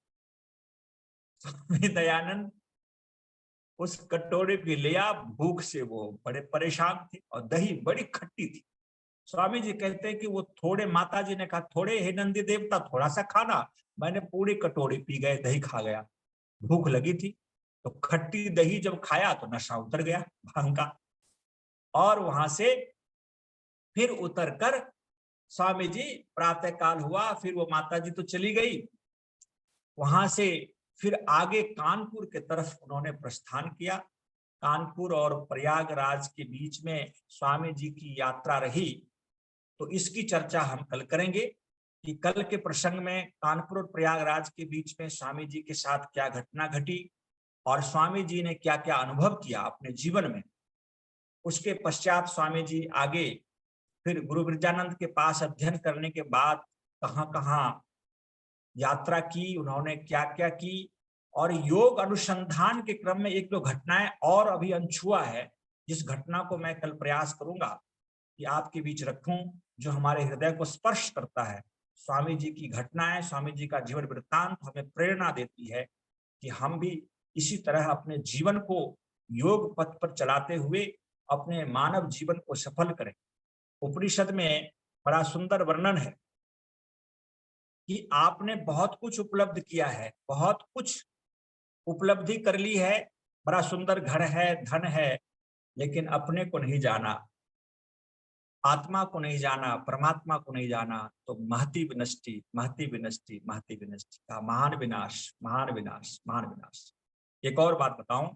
दयानंद उस कटोरे को लिया, भूख से वो बड़े परेशान थे और दही बड़ी खट्टी थी। स्वामी जी कहते हैं कि वो थोड़े, माता जी ने कहा थोड़े, हे नंदी देवता थोड़ा सा खाना, मैंने पूरी कटोरी पी गए, दही खा गया। भूख लगी थी तो खट्टी दही जब खाया तो नशा उतर गया भांग का। और वहां से फिर उतरकर स्वामी जी, प्रातः काल हुआ, फिर वो माता जी तो चली गई। वहां से फिर आगे कानपुर के तरफ उन्होंने प्रस्थान किया। कानपुर और प्रयागराज के बीच में स्वामी जी की यात्रा रही, तो इसकी चर्चा हम कल करेंगे कि कल के प्रसंग में कानपुर और प्रयागराज के बीच में स्वामी जी के साथ क्या घटना घटी और स्वामी जी ने क्या क्या अनुभव किया अपने जीवन में। उसके पश्चात स्वामी जी आगे फिर गुरु विरजानंद के पास अध्ययन करने के बाद कहाँ यात्रा की, उन्होंने क्या क्या की, और योग अनुसंधान के क्रम में एक दो घटनाएं और अभी अनछुआ है, जिस घटना को मैं कल प्रयास करूंगा कि आपके बीच रखूं, जो हमारे हृदय को स्पर्श करता है। स्वामी जी की घटनाएं, स्वामी जी का जीवन वृत्तांत हमें प्रेरणा देती है कि हम भी इसी तरह अपने जीवन को योग पथ पर चलाते हुए अपने मानव जीवन को सफल करें। उपनिषद में बड़ा सुंदर वर्णन है कि आपने बहुत कुछ उपलब्ध किया है, बहुत कुछ उपलब्धि कर ली है, बड़ा सुंदर घर है, धन है, लेकिन अपने को नहीं जाना, आत्मा को नहीं जाना, परमात्मा को नहीं जाना, तो महती विनष्टि, महती विनष्टि, महती विनष्टि का महान विनाश, महान विनाश, महान विनाश। एक और बात बताऊं,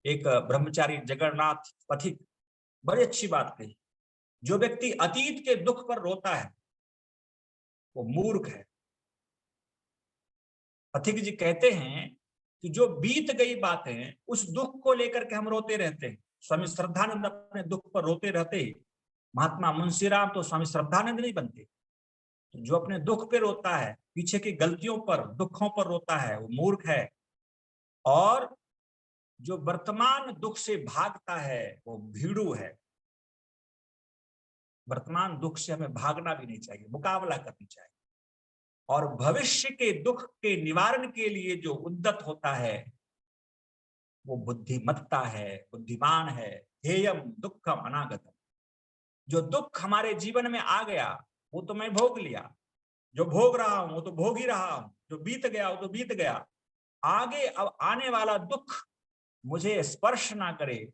एक ब्रह्मचारी जगन्नाथ पथिक बड़ी अच्छी बात कही, जो व्यक्ति अतीत के दुख पर रोता है वो मूर्ख है। पथिक जी कहते हैं कि जो बीत गई बातें, उस दुख को लेकर के हम रोते रहते हैं। स्वामी श्रद्धानंद अपने दुख पर रोते रहते, महात्मा मुंशीराम तो स्वामी श्रद्धानंद नहीं बनते। तो जो अपने दुख पे रोता है, पीछे की गलतियों पर, दुखों पर रोता है, वो मूर्ख है। और जो वर्तमान दुख से भागता है वो भीड़ू है। वर्तमान दुख से हमें भागना भी नहीं चाहिए, मुकाबला करनी चाहिए। और भविष्य के दुख के निवारण के लिए जो उद्यत होता है वो बुद्धिमत्ता है, बुद्धिमान है। ध्येयम दुखम अनागतम। जो दुख हमारे जीवन में आ गया, वो तो मैं भोग लिया, जो भोग रहा हूं वो तो भोग ही रहा हूं, जो बीत गया वो तो बीत गया। आगे अब आने वाला दुख मुझे स्पर्श ना करे,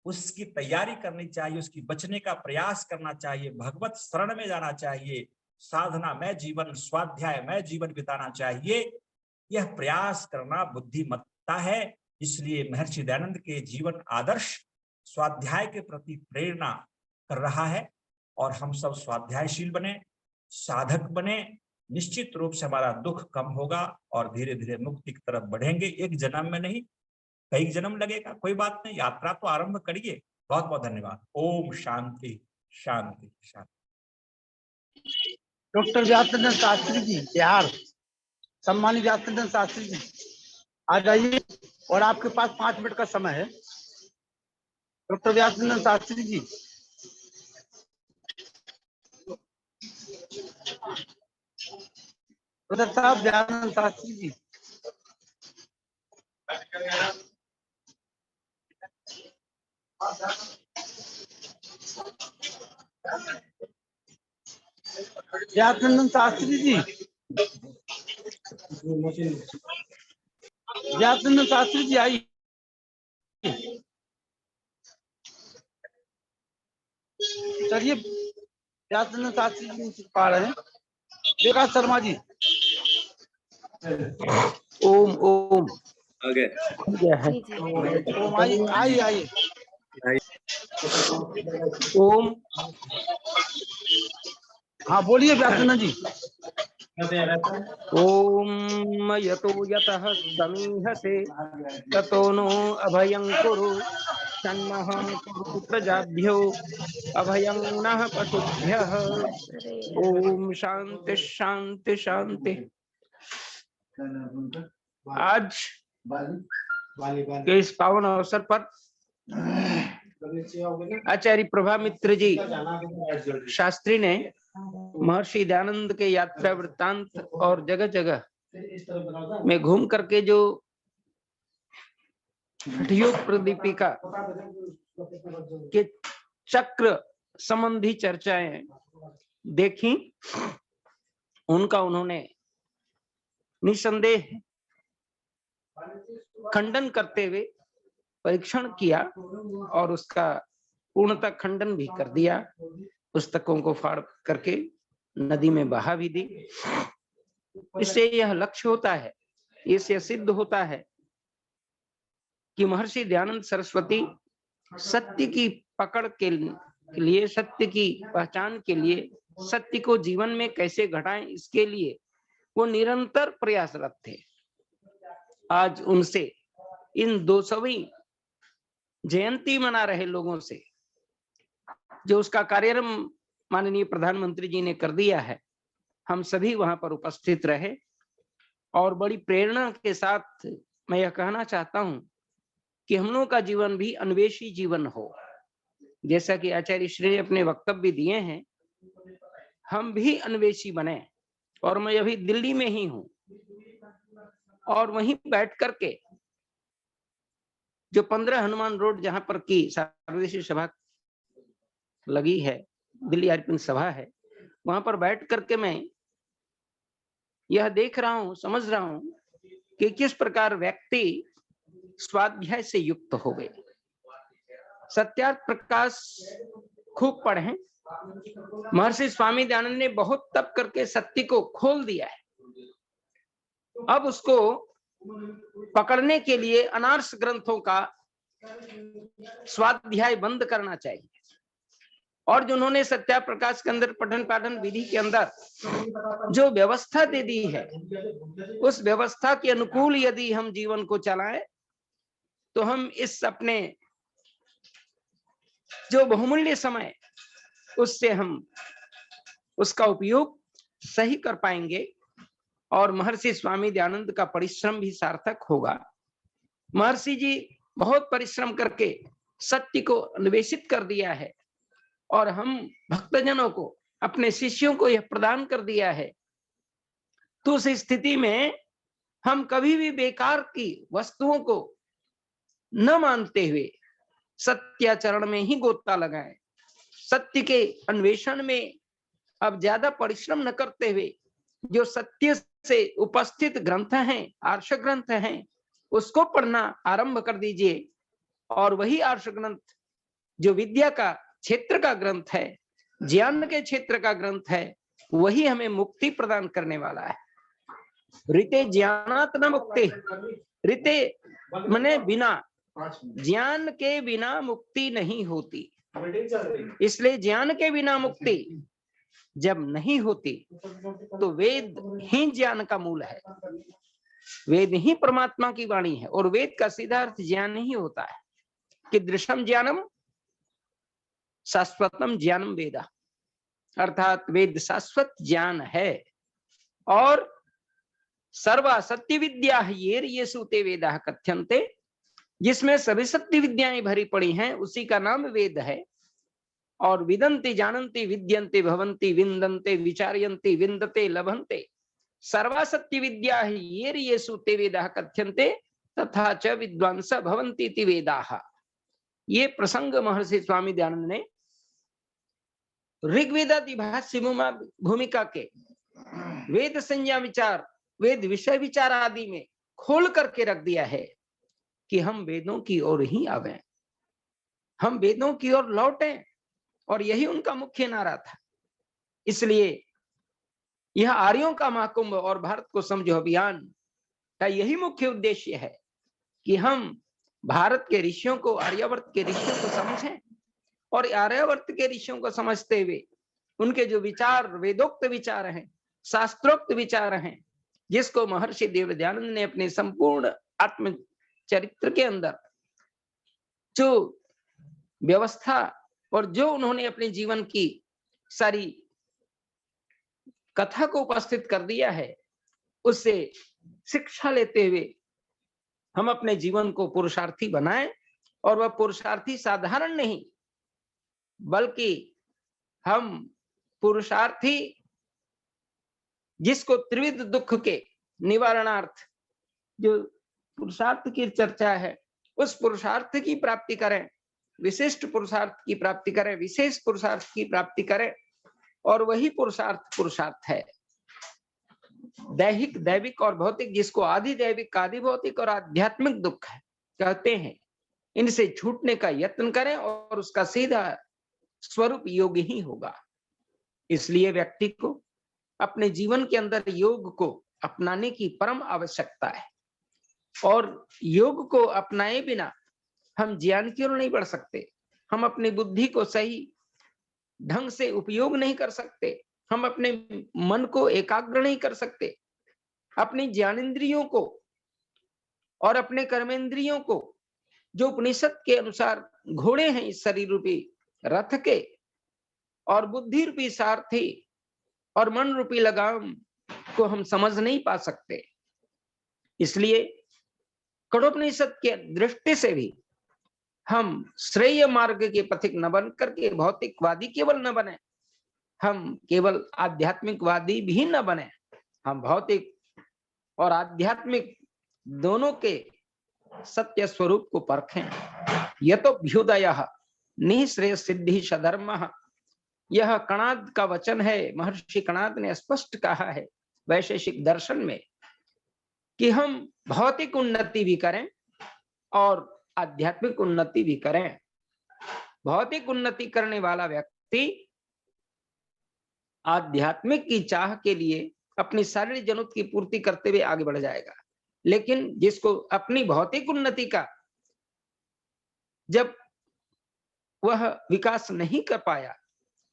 उसकी तैयारी करनी चाहिए, उसकी बचने का प्रयास करना चाहिए, भगवत शरण में जाना चाहिए, साधना में जीवन, स्वाध्याय में जीवन बिताना चाहिए। यह प्रयास करना बुद्धिमत्ता है। इसलिए महर्षि दयानंद के जीवन आदर्श स्वाध्याय के प्रति प्रेरणा कर रहा है, और हम सब स्वाध्यायशील बने, साधक बने, निश्चित रूप से हमारा दुख कम होगा और धीरे धीरे मुक्ति की तरफ बढ़ेंगे। एक जन्म में नहीं, कई जन्म लगेगा, कोई बात नहीं, यात्रा तो आरंभ करिए। बहुत बहुत धन्यवाद। ओम शांति शांति शांति। डॉक्टर व्यासचंद्र शास्त्री जी बिहार, सम्मानित व्यासचंद्र शास्त्री जी आ जाइए, और आपके पास 5 मिनट का समय है। डॉक्टर व्यासचंद्र शास्त्री जी, डॉक्टर साहब व्यासचंद्र शास्त्री जी, व्यासचंद्र शास्त्री जी, व्यासचंद्र शास्त्री जी आइए। चलिए, व्यासचंद्र शास्त्री जी नहीं पा रहे हैं। विकास शर्मा जी, ओम ओम जी जी ओम आइए आइए। ओम। हाँ बोलिए व्यासचंद्र जी। ओम यतो यतः समीहसे ततो नो अभयं कुरु सन्नः कुरु प्रजाभ्यो अभयं नः पशुभ्यः। ओम शांति शांति शांति। आज के इस पावन अवसर पर आचार्य प्रभामित्र जी शास्त्री ने महर्षि दयानंद के यात्रा वृत्तांत और जगह जगह में घूम करके जो योग प्रदीपिका के चक्र संबंधी चर्चाएं देखी, उनका उन्होंने निसंदेह खंडन करते हुए परीक्षण किया और उसका पूर्णतः खंडन भी कर दिया। पुस्तकों को फाड़ करके नदी में बहा भी दी। इससे यह लक्ष्य होता है, इससे सिद्ध होता है कि महर्षि दयानंद सरस्वती सत्य की पकड़ के लिए, सत्य की पहचान के लिए, सत्य को जीवन में कैसे घटाएं, इसके लिए वो निरंतर प्रयासरत थे। आज उनसे इन 200वीं जयंती मना रहे लोगों से जो उसका कार्यक्रम माननीय प्रधानमंत्री जी ने कर दिया है, हम सभी वहां पर उपस्थित रहे और बड़ी प्रेरणा के साथ मैं यह कहना चाहता हूं कि हम लोगों का जीवन भी अन्वेषी जीवन हो। जैसा कि आचार्य श्री ने अपने वक्तव्य दिए हैं, हम भी अन्वेषी बने। और मैं अभी दिल्ली में ही हूं और वहीं बैठ करके जो 15 हनुमान रोड जहां पर की सार्वदेशीय सभा लगी है, दिल्ली आर्यपन सभा है, वहां पर बैठ करके मैं यह देख रहा हूं, समझ रहा हूं कि किस प्रकार व्यक्ति स्वाध्याय से युक्त हो गए। सत्यार्थ प्रकाश खूब पढ़े। महर्षि स्वामी दयानंद ने बहुत तप करके सत्य को खोल दिया है। अब उसको पकड़ने के लिए अनार्स ग्रंथों का स्वाध्याय बंद करना चाहिए। और जिन्होंने सत्या प्रकाश के अंदर पठन पाठन विधि के अंदर जो व्यवस्था दे दी है, उस व्यवस्था के अनुकूल यदि हम जीवन को चलाएं तो हम इस अपने जो बहुमूल्य समय, उससे हम उसका उपयोग सही कर पाएंगे और महर्षि स्वामी दयानंद का परिश्रम भी सार्थक होगा। महर्षि जी बहुत परिश्रम करके सत्य को अन्वेषित कर दिया है और हम भक्तजनों को, अपने शिष्यों को यह प्रदान कर दिया है। तो उस स्थिति में हम कभी भी बेकार की वस्तुओं को न मानते हुए सत्याचरण में ही गोता लगाएं, सत्य के अन्वेषण में अब ज्यादा परिश्रम न करते हुए जो सत्य से उपस्थित ग्रंथ हैं, आर्ष ग्रंथ हैं, उसको पढ़ना आरंभ कर दीजिए। और वही आर्ष ग्रंथ जो विद्या का क्षेत्र का ग्रंथ है, ज्ञान के क्षेत्र का ग्रंथ है, वही हमें मुक्ति प्रदान करने वाला है। ऋते ज्ञानात न मुक्ति, ऋते मने बिना, ज्ञान के बिना मुक्ति नहीं होती। इसलिए ज्ञान के बिना मुक्ति जब नहीं होती तो वेद ही ज्ञान का मूल है, वेद ही परमात्मा की वाणी है। और वेद का सीधा अर्थ ज्ञान ही होता है कि दृश्यम ज्ञानम शाश्वतम ज्ञानम वेद, अर्थात वेद शाश्वत ज्ञान है। और सर्वा सत्य विद्या ये सूते वेदा कथ्यन्ते, जिसमें सभी सत्य विद्याएं भरी पड़ी हैं उसी का नाम वेद है। और विदन्ति जानन्ति विद्यन्ते भवन्ति विन्दन्ते विचार्यन्ति विन्दते लभन्ते, सर्वा सत्य विद्या ये सूते वेदा कथ्यन्ते तथा च विद्वांस भवन्ति इति वेदाः। ये प्रसंग महर्षि स्वामी दयानंद ने ऋग्वेदादि भाष्य भूमिका के वेद संज्ञा विचार, वेद विषय विचार आदि में खोल करके रख दिया है कि हम वेदों की ओर ही आवे, हम वेदों की ओर लौटें। और यही उनका मुख्य नारा था। इसलिए यह आर्यों का महाकुंभ और भारत को समझो अभियान का यही मुख्य उद्देश्य है कि हम भारत के ऋषियों को, आर्यावर्त के ऋषियों को समझें। और आर्यावर्त के ऋषियों को समझते हुए उनके जो विचार, वेदोक्त विचार हैं, शास्त्रोक्त विचार हैं, जिसको महर्षि देव दयानंद ने अपने संपूर्ण आत्म चरित्र के अंदर जो व्यवस्था और जो उन्होंने अपने जीवन की सारी कथा को उपस्थित कर दिया है, उससे शिक्षा लेते हुए हम अपने जीवन को पुरुषार्थी बनाएं। और वह पुरुषार्थी साधारण नहीं, बल्कि हम पुरुषार्थी जिसको त्रिविध दुख के निवारणार्थ जो पुरुषार्थ की चर्चा है, उस पुरुषार्थ की प्राप्ति करें, विशिष्ट पुरुषार्थ की प्राप्ति करें, विशेष पुरुषार्थ की प्राप्ति करें। और वही पुरुषार्थ है दैहिक, दैविक और भौतिक, जिसको आदि दैविक, आदि भौतिक और आध्यात्मिक दुख है कहते हैं, इनसे छूटने का यत्न करें और उसका सीधा स्वरूप योग ही होगा। इसलिए व्यक्ति को अपने जीवन के अंदर योग को अपनाने की परम आवश्यकता है। और योग को अपनाए बिना हम ज्ञान की ओर नहीं बढ़ सकते, हम अपनी बुद्धि को सही ढंग से उपयोग नहीं कर सकते, हम अपने मन को एकाग्र नहीं कर सकते, अपनी ज्ञानेंद्रियों को और अपने कर्मेंद्रियों को जो उपनिषद के अनुसार घोड़े हैं इस शरीर रूपी रथ के, और बुद्धि रूपी सारथी और मन रूपी लगाम को हम समझ नहीं पा सकते। इसलिए कठोपनिषद के दृष्टि से भी हम श्रेय मार्ग के पथिक न बन करके भौतिकवादी केवल न बने, हम केवल आध्यात्मिकवादी भी न बने, हम भौतिक और आध्यात्मिक दोनों के सत्य स्वरूप को परखें। यतोभ्युदयः निःश्रेय सिद्धि सधर्मः, यह कणाद का वचन है। महर्षि कणाद ने स्पष्ट कहा है वैशेषिक दर्शन में कि हम भौतिक उन्नति भी करें और आध्यात्मिक उन्नति भी करें। भौतिक उन्नति करने वाला व्यक्ति आध्यात्मिक की चाह के लिए अपनी शारीरिक जरूरत की पूर्ति करते हुए आगे बढ़ जाएगा। लेकिन जिसको अपनी भौतिक उन्नति का जब वह विकास नहीं कर पाया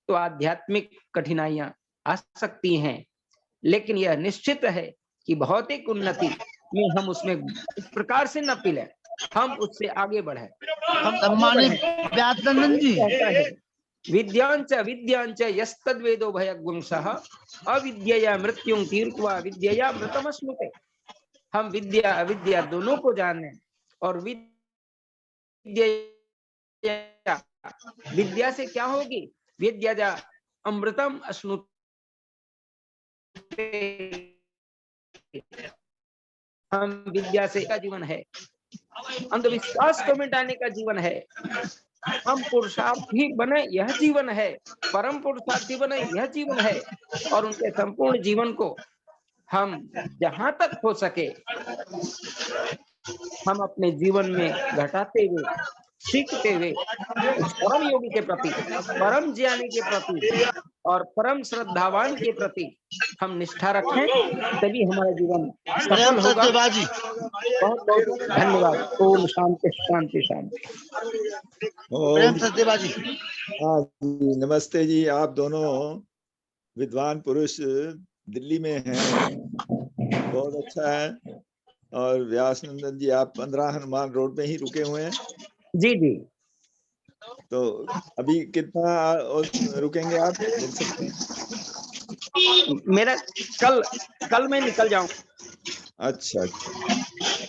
तो आध्यात्मिक कठिनाइयां आ सकती हैं। लेकिन यह निश्चित है कि भौतिक उन्नति में हम उसमें इस प्रकार से न पिले, हम उससे आगे बढ़े। हम सम्मानित व्यासनंदन जी, विद्यांच विद्यांच यस्तद्वेदो भयगुंसः अविद्यया मृत्युं तीर्त्वा विद्यया मृतमश्नुते। हम विद्या अविद्या दोनों को जाने और विद्या से क्या होगी? विद्या जा अमृतम अश्नुते, हम विद्या से का जीवन है, अंधविश्वास को मिटाने का जीवन है, हम पुरुषार्थी बने यह जीवन है। परम पुरुषार्थ जीवन है, यह जीवन है। और उनके संपूर्ण जीवन को हम जहां तक हो सके हम अपने जीवन में घटाते हुए, सीखते हुए उस परम योगी के प्रति, परम ज्ञानी के प्रति और परम श्रद्धावान के प्रति हम निष्ठा रखें, तभी हमारा जीवन प्रेम सफल होगा। सत्यवादी जी। बहुत बहुत धन्यवाद। ओम शांति शांति शांति। प्रेम ओम सत्यवादी जी। हाँ जी, नमस्ते जी। आप दोनों विद्वान पुरुष दिल्ली में हैं, बहुत अच्छा है। और व्यासनंदन जी आप 15 हनुमान रोड में ही रुके हुए हैं। जी जी। तो अभी कितना रुकेंगे आप, मिल सकते हैं? मेरा कल मैं निकल जाऊं। अच्छा अच्छा,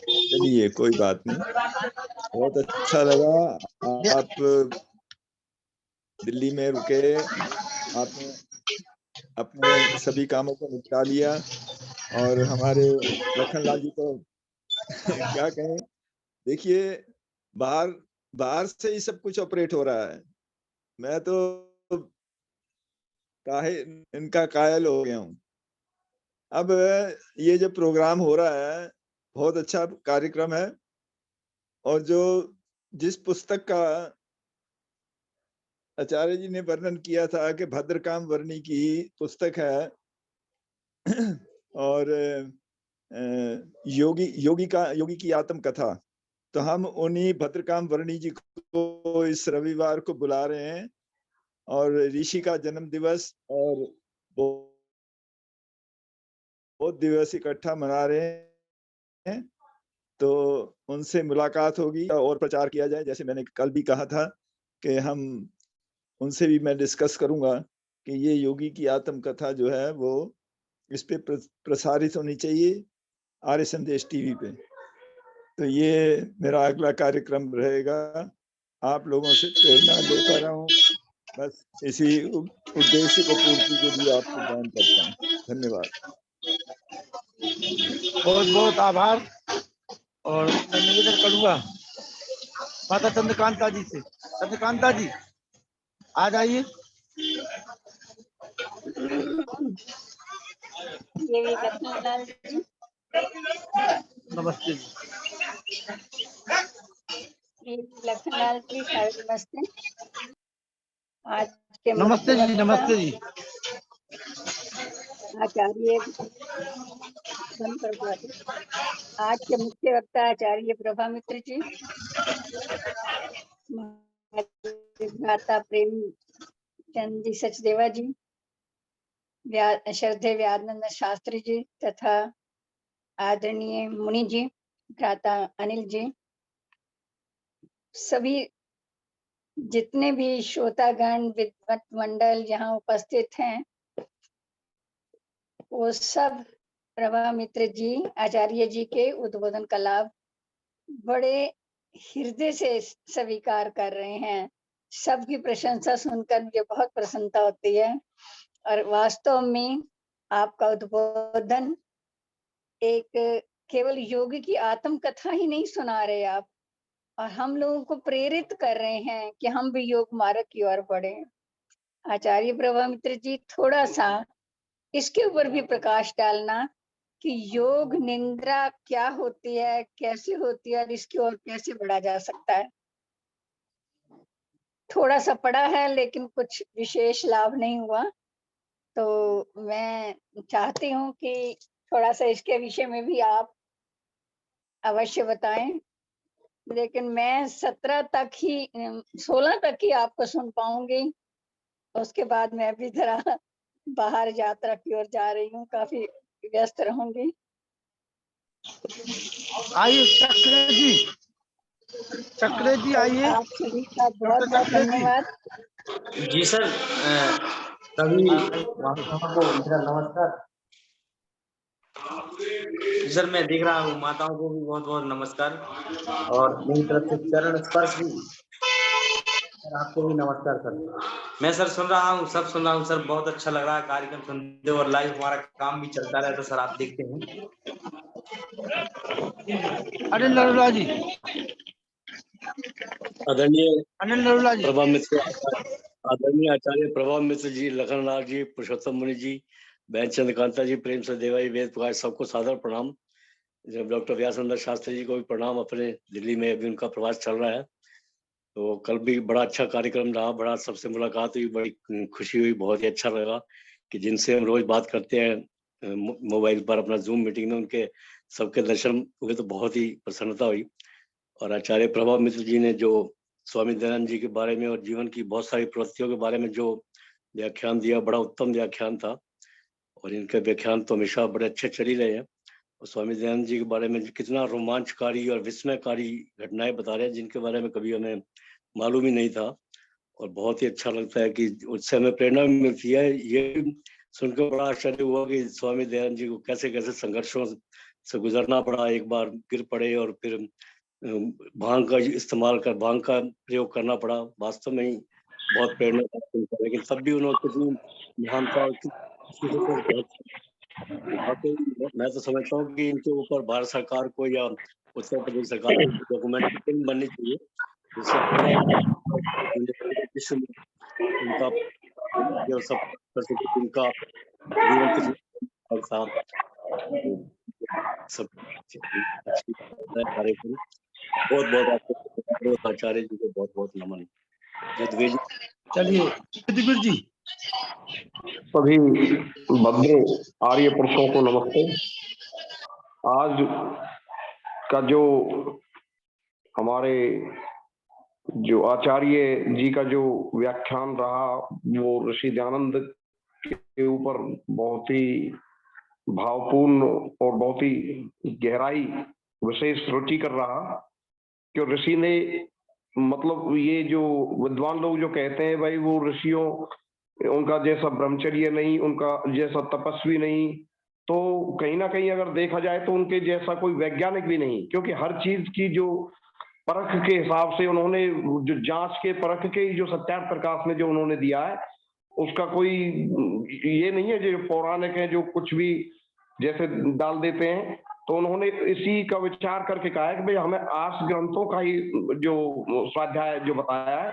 चलिए कोई बात नहीं। बहुत अच्छा लगा आप दिल्ली में रुके, आपने अपने सभी कामों को निपटा लिया। और हमारे लखनलाल जी तो क्या कहें, देखिए बाहर से ही सब कुछ ऑपरेट हो रहा है। मैं तो इनका कायल हो गया हूँ। अब ये जो प्रोग्राम हो रहा है बहुत अच्छा कार्यक्रम है। और जिस पुस्तक का आचार्य जी ने वर्णन किया था कि भद्रकाम वर्णी की पुस्तक है और योगी की आत्म कथा, तो हम उन्हीं भद्रकाम वर्णी जी को इस रविवार को बुला रहे हैं और ऋषि का जन्म दिवस और बहुत दिवस इकट्ठा मना रहे हैं। तो उनसे मुलाकात होगी और प्रचार किया जाए। जैसे मैंने कल भी कहा था कि हम उनसे भी मैं डिस्कस करूंगा कि ये योगी की आत्म कथा जो है वो इस पे प्रसारित होनी चाहिए आर्य संदेश टीवी पे। तो ये मेरा अगला कार्यक्रम रहेगा। आप लोगों से प्रेरणा लेता रहा हूँ, बस इसी उद्देश्य को पूर्ति के लिए आपको ज्ञान करता हूँ। धन्यवाद। बहुत बहुत आभार। और मैं निवेदन करूंगा माता चंद्रकांता जी से। चंद्रकांता जी आ जाइए। ये भी लखनलाल जी। नमस्ते जी। ये भी लखनलाल जी, सारे नमस्ते। आज के नमस्ते मुख्य जी। वक्ता नमस्ते जी। आचार्य आज के मुख्य वक्ता आचार्य प्रभा मित्र जी, भ्राता प्रेम चंद जी सचदेवा जी, श्रद्धेय व्यानंद शास्त्री जी तथा आदरणीय मुनि जी, भ्राता अनिल जी, सभी जितने भी श्रोतागण विद्वत मंडल यहाँ उपस्थित हैं, वो सब प्रभा मित्र जी आचार्य जी के उद्बोधन का लाभ बड़े हृदय से स्वीकार कर रहे हैं। सबकी प्रशंसा सुनकर मुझे बहुत प्रसन्नता होती है। और वास्तव में आपका उद्बोधन एक केवल योगी की आत्म कथा ही नहीं सुना रहे आप, और हम लोगों को प्रेरित कर रहे हैं कि हम भी योग मार्ग की ओर बढ़े। आचार्य प्रभा मित्र जी, थोड़ा सा इसके ऊपर भी प्रकाश डालना कि योग निंद्रा क्या होती है, कैसे होती है और इसकी ओर कैसे बढ़ा जा सकता है। थोड़ा सा पढ़ा है लेकिन कुछ विशेष लाभ नहीं हुआ, तो मैं चाहती हूँ कि थोड़ा सा इसके विषय में भी आप अवश्य बताएं। लेकिन मैं 16 तक ही आपको सुन पाऊंगी। उसके बाद मैं भी जरा बाहर यात्रा की ओर जा रही हूँ, काफी व्यस्त रहूंगी। आइए चक्रे जी। चक्रे जी आइए। आप सभी का बहुत बहुत धन्यवाद। जी सर, सभी माताओं को मेरा नमस्कार। जी सर, मैं देख रहा हूँ माताओं को भी बहुत बहुत नमस्कार और मेरी तरफ से चरण स्पर्श भी सर, आपको भी नमस्कार सर। मैं सर सुन रहा हूँ, सब सुन रहा हूँ सर, बहुत अच्छा लग रहा है कार्यक्रम सुनते और लाइव हमारा काम भी चलता रहता सर, आप देखते हैं। अनिल नरूला जी। आदरणीय अनिल नरूला जी। प्रभा मित्र आदरणीय आचार्य प्रभाव मिश्र जी, लखनलाल जी, पुरुषोत्तम मुनि जी, बहन चंद्रकांता जी, प्रेम से देवा जी, वेद प्रकाश, सबको सादर प्रणाम। जब डॉक्टर व्यासनंद शास्त्री जी को भी प्रणाम। अपने दिल्ली में अभी उनका प्रवास चल रहा है, तो कल भी बड़ा अच्छा कार्यक्रम रहा, बड़ा सबसे मुलाकात हुई, बड़ी खुशी हुई, बहुत ही अच्छा लगा कि जिनसे हम रोज बात करते हैं मोबाइल पर अपना जूम मीटिंग में, उनके सबके दर्शन हुए तो बहुत ही प्रसन्नता हुई। और आचार्य प्रभाव मिश्र जी ने जो स्वामी दयानंद जी के बारे में और जीवन की बहुत सारी प्रवृत्तियों के बारे में जो व्याख्यान दिया, बड़ा उत्तम व्याख्यान था। और इनके व्याख्यान तो हमेशा बड़े अच्छे चल ही रहे हैं। और स्वामी दयानंद जी के बारे में कितना रोमांचकारी और विस्मयकारी घटनाएं बता रहे हैं, जिनके बारे में कभी हमें मालूम ही नहीं था। और बहुत ही अच्छा लगता है कि उससे हमें प्रेरणा भी मिलती है। ये सुनकर बड़ा आश्चर्य हुआ कि स्वामी दयानंद जी को कैसे कैसे संघर्षों से गुजरना पड़ा। एक बार गिर पड़े और फिर भांग का इस्तेमाल कर भांग का प्रयोग करना पड़ा। वास्तव में ही बहुत प्रेरणादायक है, लेकिन तब भी उन्होंने कितनी महानता और मैं तो समझता हूँ कि इनके ऊपर भारत सरकार को या उत्तर प्रदेश सरकार को डॉक्यूमेंट्री फिल्म बननी चाहिए, जिससे विश्व में उनका जो सब उनका जीवन कितना था, सब कार्यक्रम। बहुत बहुत आपको आचार्य जी को बहुत बहुत नमन। चलिए दिव्य जी। सभी भद्र आर्य पुरुषों को नमस्ते। आज का जो हमारे जो आचार्य जी का जो व्याख्यान रहा, वो ऋषि दयानंद के ऊपर बहुत ही भावपूर्ण और बहुत ही गहराई विशेष रुचि कर रहा। कि ऋषि ने मतलब ये जो विद्वान लोग जो कहते हैं भाई वो ऋषियों उनका जैसा ब्रह्मचर्य नहीं, उनका जैसा तपस्वी नहीं, तो कहीं ना कहीं अगर देखा जाए तो उनके जैसा कोई वैज्ञानिक भी नहीं। क्योंकि हर चीज की जो परख के हिसाब से उन्होंने जो जांच के परख के जो सत्यार्थ प्रकाश में जो उन्होंने दिया है, उसका कोई ये नहीं है जो पौराणिक है जो कुछ भी जैसे डाल देते हैं। तो उन्होंने इसी का विचार करके कहा है कि भाई हमें आर्ष ग्रंथों का ही जो स्वाध्याय जो बताया है।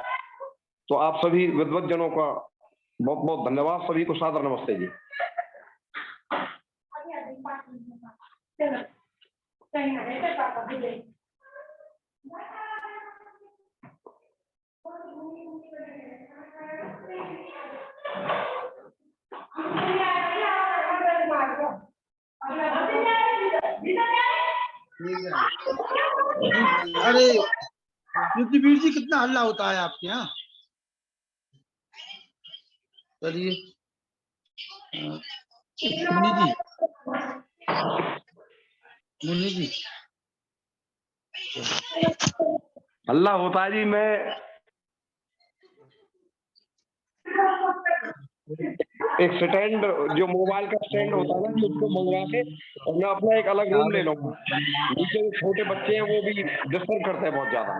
तो आप सभी विद्वत जनों का बहुत बहुत धन्यवाद। सभी को सादर नमस्ते जी। अरे युद्धवीर जी, कितना हल्ला होता है आपके यहाँ। चलिए मुनि जी हल्ला होता है जी। मैं एक स्टैंड जो मोबाइल का स्टैंड होता है ना, उसको मंगवा के और मैं अपना एक अलग रूम ले लूंगा। नीचे छोटे बच्चे हैं वो भी डिस्टर्ब करते हैं बहुत ज्यादा।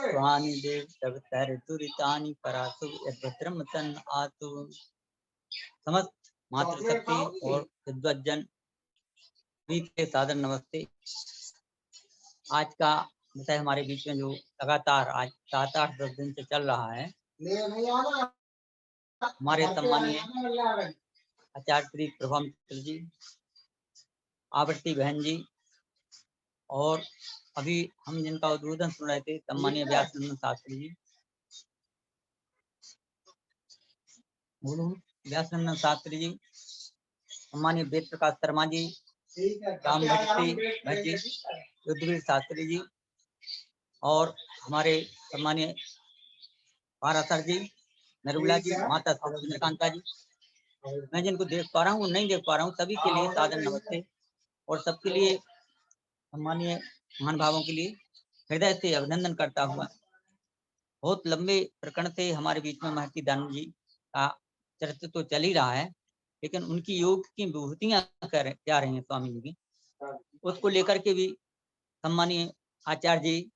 स्वानि देव जगतर दुरितानि परासु यद्भद्रम तन आतु। समस्त मातृशक्ति और विद्वज्जन के सादर नमस्ते। आज का विषय हमारे बीच में जो लगातार आज 7-8-10 दिन से चल रहा है, हमारे सम्मानीय आचार्य श्री प्रभाव मिश्र जी, आवर्ती बहन जी, और अभी हम जिनका उद्बोधन सुन रहे थे सम्मानीय व्यासनंद शास्त्री जी, व्यासनंद शास्त्री जी, सम्मानीय वेद प्रकाश शर्मा जी, राम भट्ट जी, युद्धवीर शास्त्री जी, और हमारे सम्मानीय पारासर जी, नरुला जी, माता चंद्रकांता जी। मैं जिनको देख पा रहा हूँ नहीं देख पा रहा हूँ, सभी के लिए सादर नमस्ते। और सबके लिए सम्मानीय महान भावों के लिए हृदय से अभिनंदन करता हुआ, बहुत लंबे प्रकरण से हमारे बीच में महर्षि दयानंद जी का चरित्र तो चल ही रहा है, लेकिन उनकी योग की विभूतियां क्या रही हैं स्वामी जी की, उसको लेकर के भी सम्मानीय आचार्य जी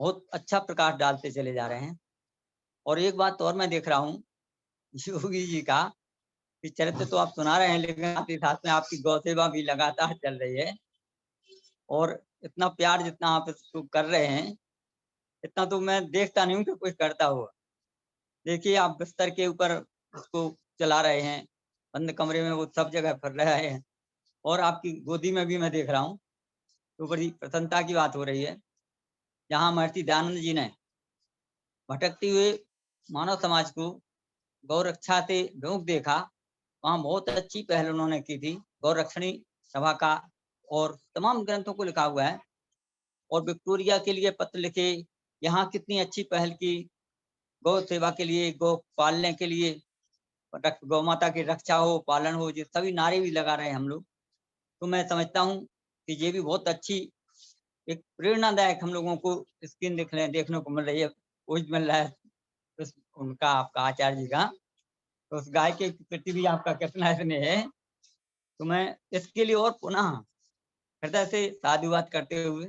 बहुत अच्छा प्रकाश डालते चले जा रहे हैं। और एक बात और मैं देख रहा हूँ योगी जी का, कि चरित्र तो आप सुना रहे हैं, लेकिन साथ ही साथ में आपकी गौ सेवा भी लगातार चल रही है। और इतना प्यार जितना आप इसको कर रहे हैं, इतना तो मैं देखता नहीं हूँ कि कोई करता हुआ। देखिए, आप बिस्तर के ऊपर उसको चला रहे हैं, बंद कमरे में वो सब जगह फिर रहा है, और आपकी गोदी में भी मैं देख रहा हूँ, तो बड़ी प्रसन्नता की बात हो रही है। जहाँ महर्षि दयानंद जी ने भटकते हुए मानव समाज को गौ रक्षा से विमुख देखा, वहाँ बहुत अच्छी पहल उन्होंने की थी। गौ रक्षणी सभा का और तमाम ग्रंथों को लिखा हुआ है, और विक्टोरिया के लिए पत्र लिखे, यहाँ कितनी अच्छी पहल की, गौ सेवा के लिए, गौ पालने के लिए, गौ माता की रक्षा हो, पालन हो, ये सभी नारे भी लगा रहे हैं हम लोग। तो मैं समझता हूँ कि ये भी बहुत अच्छी एक प्रेरणादायक हम लोगों को स्कीम देखने को मिल रही है, वो मिल रहा है उनका, आपका आचार्य जी का। तो उस गाय के प्रति भी आपका कितना स्नेह है। तो मैं इसके लिए और पुनः हृदय से साधुवाद करते हुए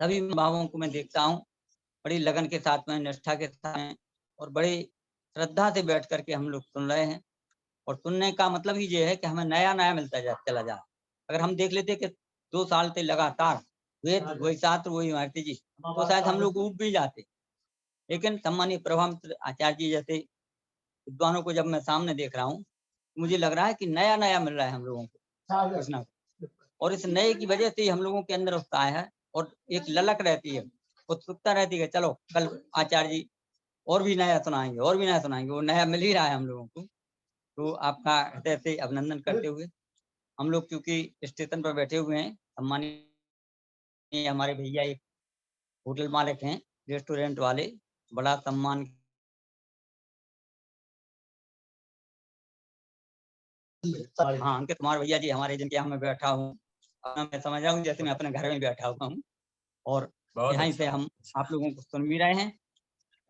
सभी भावों को मैं देखता हूँ, बड़ी लगन के साथ में, निष्ठा के साथ में, और बड़ी श्रद्धा से बैठ करके हम लोग सुन रहे हैं। और सुनने का मतलब ही ये है कि हमें नया नया मिलता चला जा। अगर हम देख लेते कि 2 साल से लगातार वेद वही शास्त्र वही महर्षि जी, तो शायद हम लोग ऊब भी जाते। लेकिन सम्मानीय प्रभामित्र आचार्य जी जैसे विद्वानों को जब मैं सामने देख रहा हूँ, मुझे लग रहा है कि नया नया मिल रहा है हम लोगों को कुछ ना। और इस नए की वजह से हम लोगों के अंदर उत्साह है, और एक ललक रहती है, उत्सुकता रहती है, चलो कल आचार्य जी और भी नया सुनाएंगे, और भी नया सुनाएंगे। वो नया मिल ही रहा है हम लोगों को। तो आपका हृदय से अभिनंदन करते हुए, हम लोग क्योंकि स्टेशन पर बैठे हुए हैं, सम्मानीय हमारे भैया एक होटल मालिक हैं, रेस्टोरेंट वाले, बड़ा सम्मान हाँ, अंकित कुमार भैया जी हमारे, जिनके यहाँ मैं बैठा हूँ, मैं समझ रहा हूँ जैसे मैं अपने घर में बैठा हुआ हूँ। और यहीं से हम आप लोगों को सुन भी रहे हैं।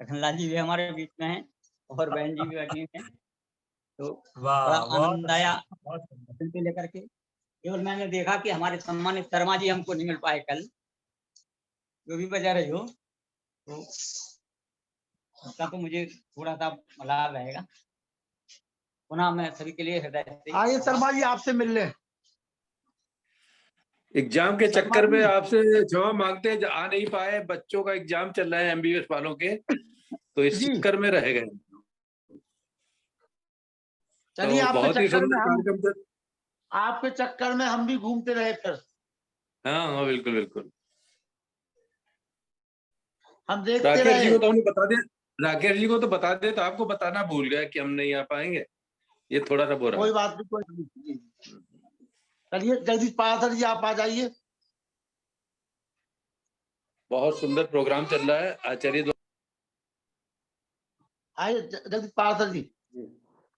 लखनलाल जी भी हमारे बीच में हैं, और बहन जी भी बैठी हैं। तो बड़ा आनंद आया सिलसिले लेकर के। केवल मैंने देखा कि हमारे सम्मानित शर्मा जी हमको नहीं मिल पाए कल, जो भी बजा रही हो, तो उसका तो मुझे थोड़ा सा मलाल रहेगा। पुनः मैं सभी के लिए हृदय से आइए शर्मा जी आपसे मिल लें। एग्जाम के चक्कर में आपसे क्षमा मांगते हैं, आ नहीं पाए, बच्चों का एग्जाम चल रहा है एमबीबीएस वालों के, तो इस चक्कर में रह गए। चलिए, तो आपके बहुत ही चक्कर में सुंदर हम, कार्यक्रम, आपके चक्कर में हम भी घूमते रहे फिर। हाँ हाँ बिल्कुल बिल्कुल। हम देखते राकेश रहे। जी को तो हमने बता दिया, राकेश जी को तो बता दिया, तो आपको बताना भूल गया कि हम नहीं आ पाएंगे, ये थोड़ा सा बुरा। कोई बात नहीं, कोई नहीं। चलिए जगदीश पाराशर जी आप आ जाइए। बहुत सुंदर प्रोग्राम चल रहा है आचार्य। आइए जगदीश पाराशर जी।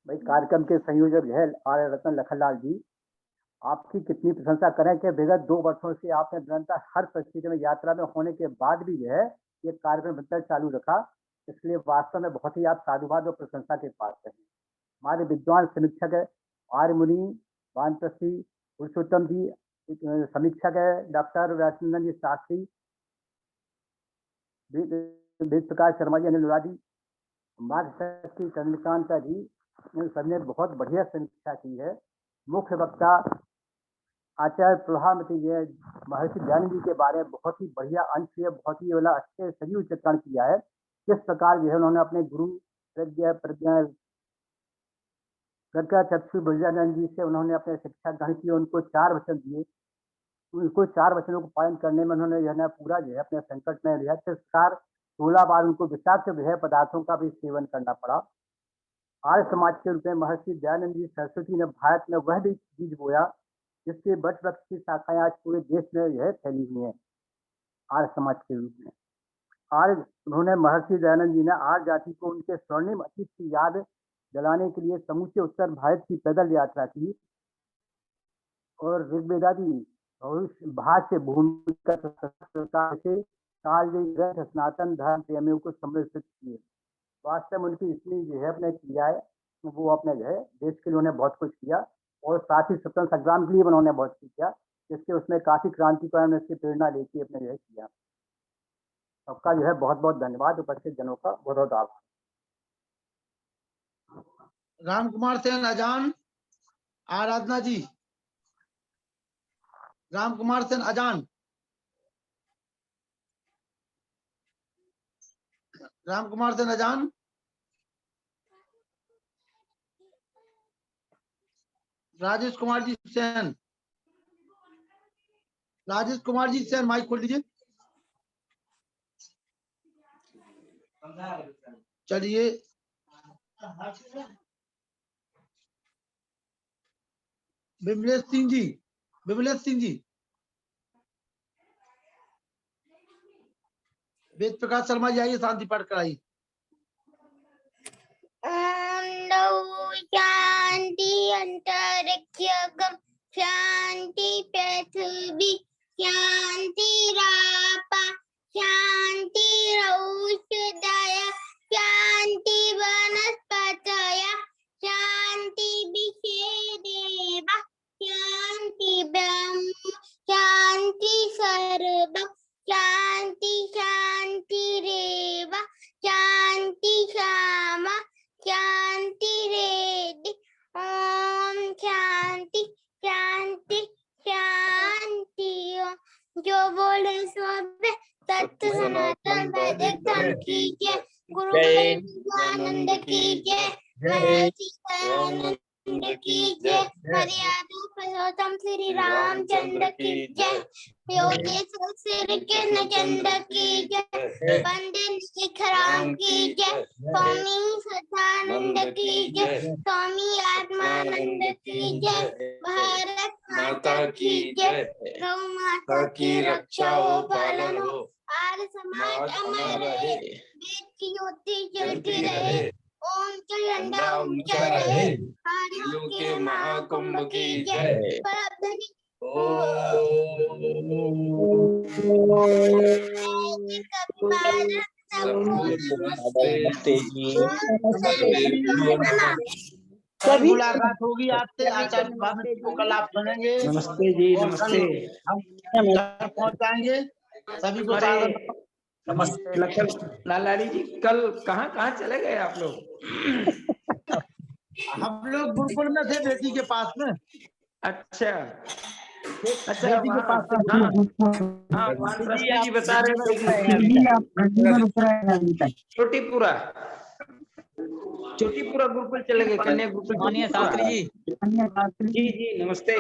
भाई, कार्यक्रम के संयोजक है आर्य रत्न लखनलाल जी, आपकी कितनी प्रशंसा करें कि विगत 2 वर्षों से आपने निरंतर हर परिस्थिति में यात्रा में होने के बाद भी जो है ये कार्यक्रम निरंतर चालू रखा, इसलिए वास्तव में बहुत ही आप साधुवाद और प्रशंसा के पात्र हैं। हमारे विद्वान समीक्षक है आर्य मुनि वानप्रस्थी पुरुषोत्तम जी, समीक्षक है डॉक्टर व्यासनंदन जी शास्त्री, वेद प्रकाश शर्मा जी, अनिल उरादी, मार्गदर्शी चंद्रकांता जी, इन सबने बहुत बढ़िया समीक्षा की है। मुख्य वक्ता आचार्य प्रभामित्र जी महर्षि दयानंद जी के बारे में बहुत ही बढ़िया अंश है, बहुत ही वाला अच्छे सजीव चित्रण किया है। किस प्रकार जो है उन्होंने अपने गुरु प्रज्ञा चक्षु ब्रजानंद जी से उन्होंने अपने शिक्षा ग्रहण की, उनको 4 वचन दिए, उनको 4 वचनों को पालन करने में उन्होंने जो है पूरा जो है अपने संकट में लिया। किस प्रकार 16 बार उनको विषाक्त विषय पदार्थों का भी सेवन करना पड़ा। आर्य समाज के रूप में महर्षि दयानंद जी सरस्वती ने भारत में वह भी बीज बोया जिसके बट वृक्ष की शाखाएं आज पूरे देश में यह फैली हुई हैं। आर्य समाज के रूप में उन्होंने महर्षि दयानंद जी ने आर्य जाति को उनके स्वर्णिम अतीत की याद दिलाने के लिए समूचे उत्तर भारत की पैदल यात्रा की, और ऋग्वेदादि भाष्य भूमि से ग्रंथ सनातन धर्म प्रेमियों को समर्पित किए। वास्तव में उनकी इतनी जो है अपने किया है, वो अपने जो है देश के लिए उन्होंने बहुत कुछ किया, और साथ ही स्वतंत्र संग्राम के लिए उन्होंने बहुत कुछ किया, जिसके उसमें काफी क्रांतिकारियों ने इसकी प्रेरणा लेके अपने जो है किया। सबका जो है बहुत बहुत धन्यवाद, उपस्थित जनों का बहुत बहुत आभार। राम कुमार सेन अजान, आराधना जी। राम कुमार सेन अजान, राम कुमार सेन अजान। राजेश कुमार जी सेन, राजेश कुमार जी सेन, माइक खोल दीजिए। चलिए, विमलेश सिंह जी, विमलेश सिंह जी। वेद प्रकाश शर्मा जी आइए, शांति पाठ कराइए। शांति अंतरिक्षगम शांति पृथ्वी शांति रापा शांति औषधय शांति वनस्पतय शांति विषेदेव शांति ब्रह्म शांति सर्वं शांति शांतिरेव शांति क्षमा शांति रेडि ओम शांति शांति शांति ओम। जो बोले सोबे सत्य सनातन वैदिक धर्म की जय। गुरु आनंद की जय। महर्षि दयानंद की जय। मर्यादा पुरुषोत्तम श्री रामचंद्र की जय। योगेश्वर श्री कृष्ण चंद्र की जय। पंडित शिखराम की जय। स्वामी सदानंद की जय। स्वामी आत्मानंद की जय। भारत माता की जय। गौ माता की रक्षा हो पालन हो। आर्य समाज अमर रहे। वेद की ज्योति जलती रहे। ओम का झंडा ऊंचा रहे। हरियों के महाकुंभ की जय। परधनी नमस्ते जी। सभी मुलाकात होगी आपसे आचार्य स्वामी को कल आप सुनेंगे। नमस्ते जी। और कल नमस्ते। हम घर पहुंचाएंगे सभी को। नमस्ते लखन लालाड़ी जी, कल कहाँ कहाँ चले गए आप लोग? हम लोग गुरुकुल में थे, बेटी के पास में। अच्छा अच्छा, बेटी के पास से हाँ, वहाँ ट्रस्टी जी बता रहे थे छोटीपुरा गुरुकुल चले गए, कन्या गुरुकुल। माननीय शास्त्री जी। जी जी नमस्ते।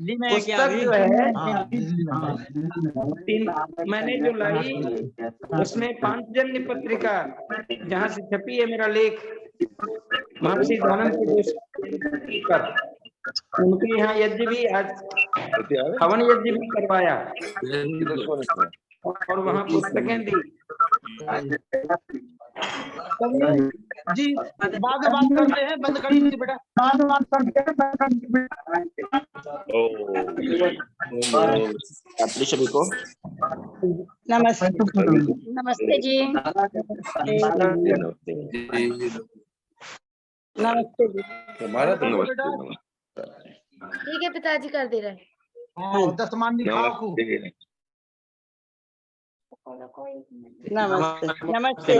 जी मैं क्या पुस्तक जो है मैंने जो लाई उसमें पांचजन्य पत्रिका जहाँ से छपी है मेरा लेख महर्षि दयानंद के पर, उनके यहाँ यज्ञ भी आज हवन यज्ञ भी करवाया और वहाँ पुस्तकें दी। जी बाद में बात करते हैं, बंद कर दीजिए बेटा। बाद में बात करते हैं, बंद कर दीजिए बेटा। सभी को नमस्ते। नमस्ते जी। नमस्ते जी। हमारा तो नमस्ते। ठीक है पिताजी कर दे रहे हैं। 10 मान दिखाओ। नमस्ते। नमस्ते।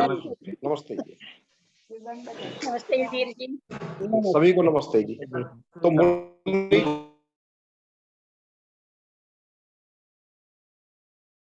नमस्ते जी। नमस्ते जी। सभी को नमस्ते जी। तो